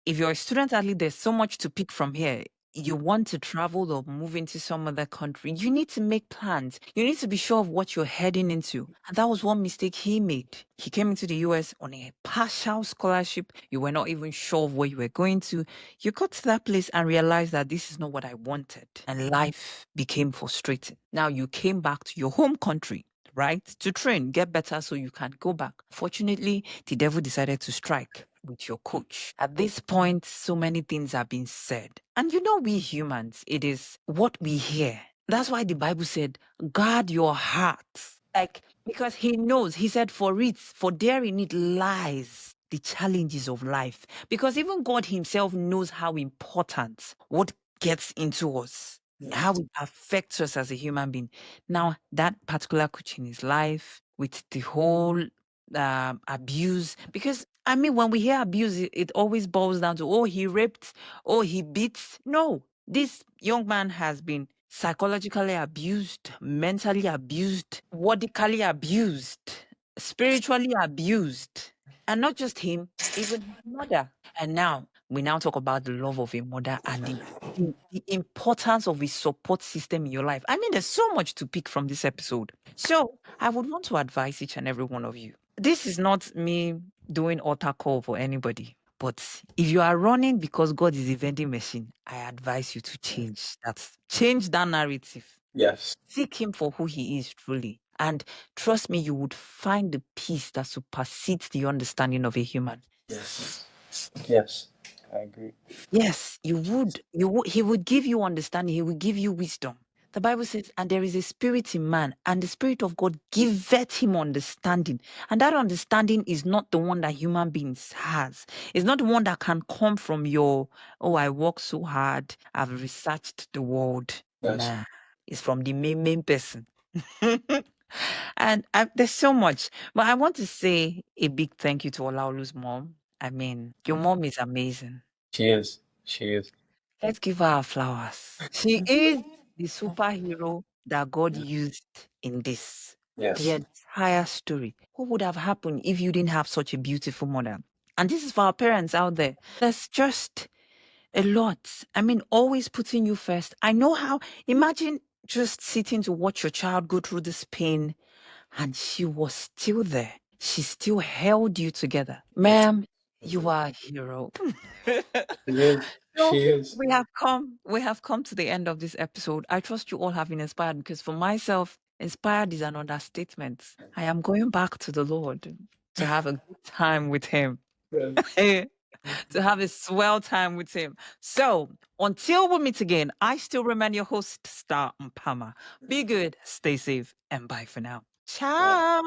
if you're a student athlete, there's so much to pick from here. you want to travel or move into some other country, you need to make plans. You need to be sure of what you're heading into. And that was one mistake he made. He came into the US on a partial scholarship. You were not even sure of where you were going to. You got to that place and realized that this is not what I wanted. And life became frustrating. Now you came back to your home country, right? To train, get better so you can go back. Fortunately, the devil decided to strike with your coach. At this point, so many things have been said. And you know, we humans, it is what we hear. That's why the Bible said, guard your heart. Like, because he knows, he said, for there in it lies the challenges of life. Because even God himself knows how important what gets into us, how it affects us as a human being. Now, that particular coach in his life, with the whole abuse, because I mean, when we hear abuse, it always boils down to, oh, he raped, oh, he beats. No, this young man has been psychologically abused, mentally abused, wordically abused, spiritually abused. And not just him, even his mother. And now we now talk about the love of a mother and the importance of a support system in your life. I mean, there's so much to pick from this episode. So I would want to advise each and every one of you. This is not me doing altar call for anybody. But if you are running because God is a vending machine, I advise you to change that narrative. Yes. Seek him for who he is truly. And trust me, you would find the peace that supersedes the understanding of a human. Yes. Yes. I agree. Yes, you would. He would give you understanding. He would give you wisdom. The Bible says, and there is a spirit in man, and the spirit of God giveth him understanding. And that understanding is not the one that human beings has. It's not the one that can come from your, oh, I work so hard, I've researched the world. Yes. Nah, it's from the main person. And there's so much. But I want to say a big thank you to Olaolu's mom. I mean, your mom is amazing. She is. She is. Let's give her flowers. She is the superhero that God used in this. The Yes. entire story. What would have happened if you didn't have such a beautiful mother? And this is for our parents out there. There's just a lot. I mean, always putting you first. I know how, imagine just sitting to watch your child go through this pain and she was still there. She still held you together. Ma'am, you are a hero. She is. So She is. we have come to the end of this episode. I trust you all have been inspired because for myself, inspired is an understatement. I am going back to the Lord to have a good time with him. Yes. To have a swell time with him. So until we meet again, I still remain your host, Star Mpama. Be good, stay safe, and bye for now. Ciao.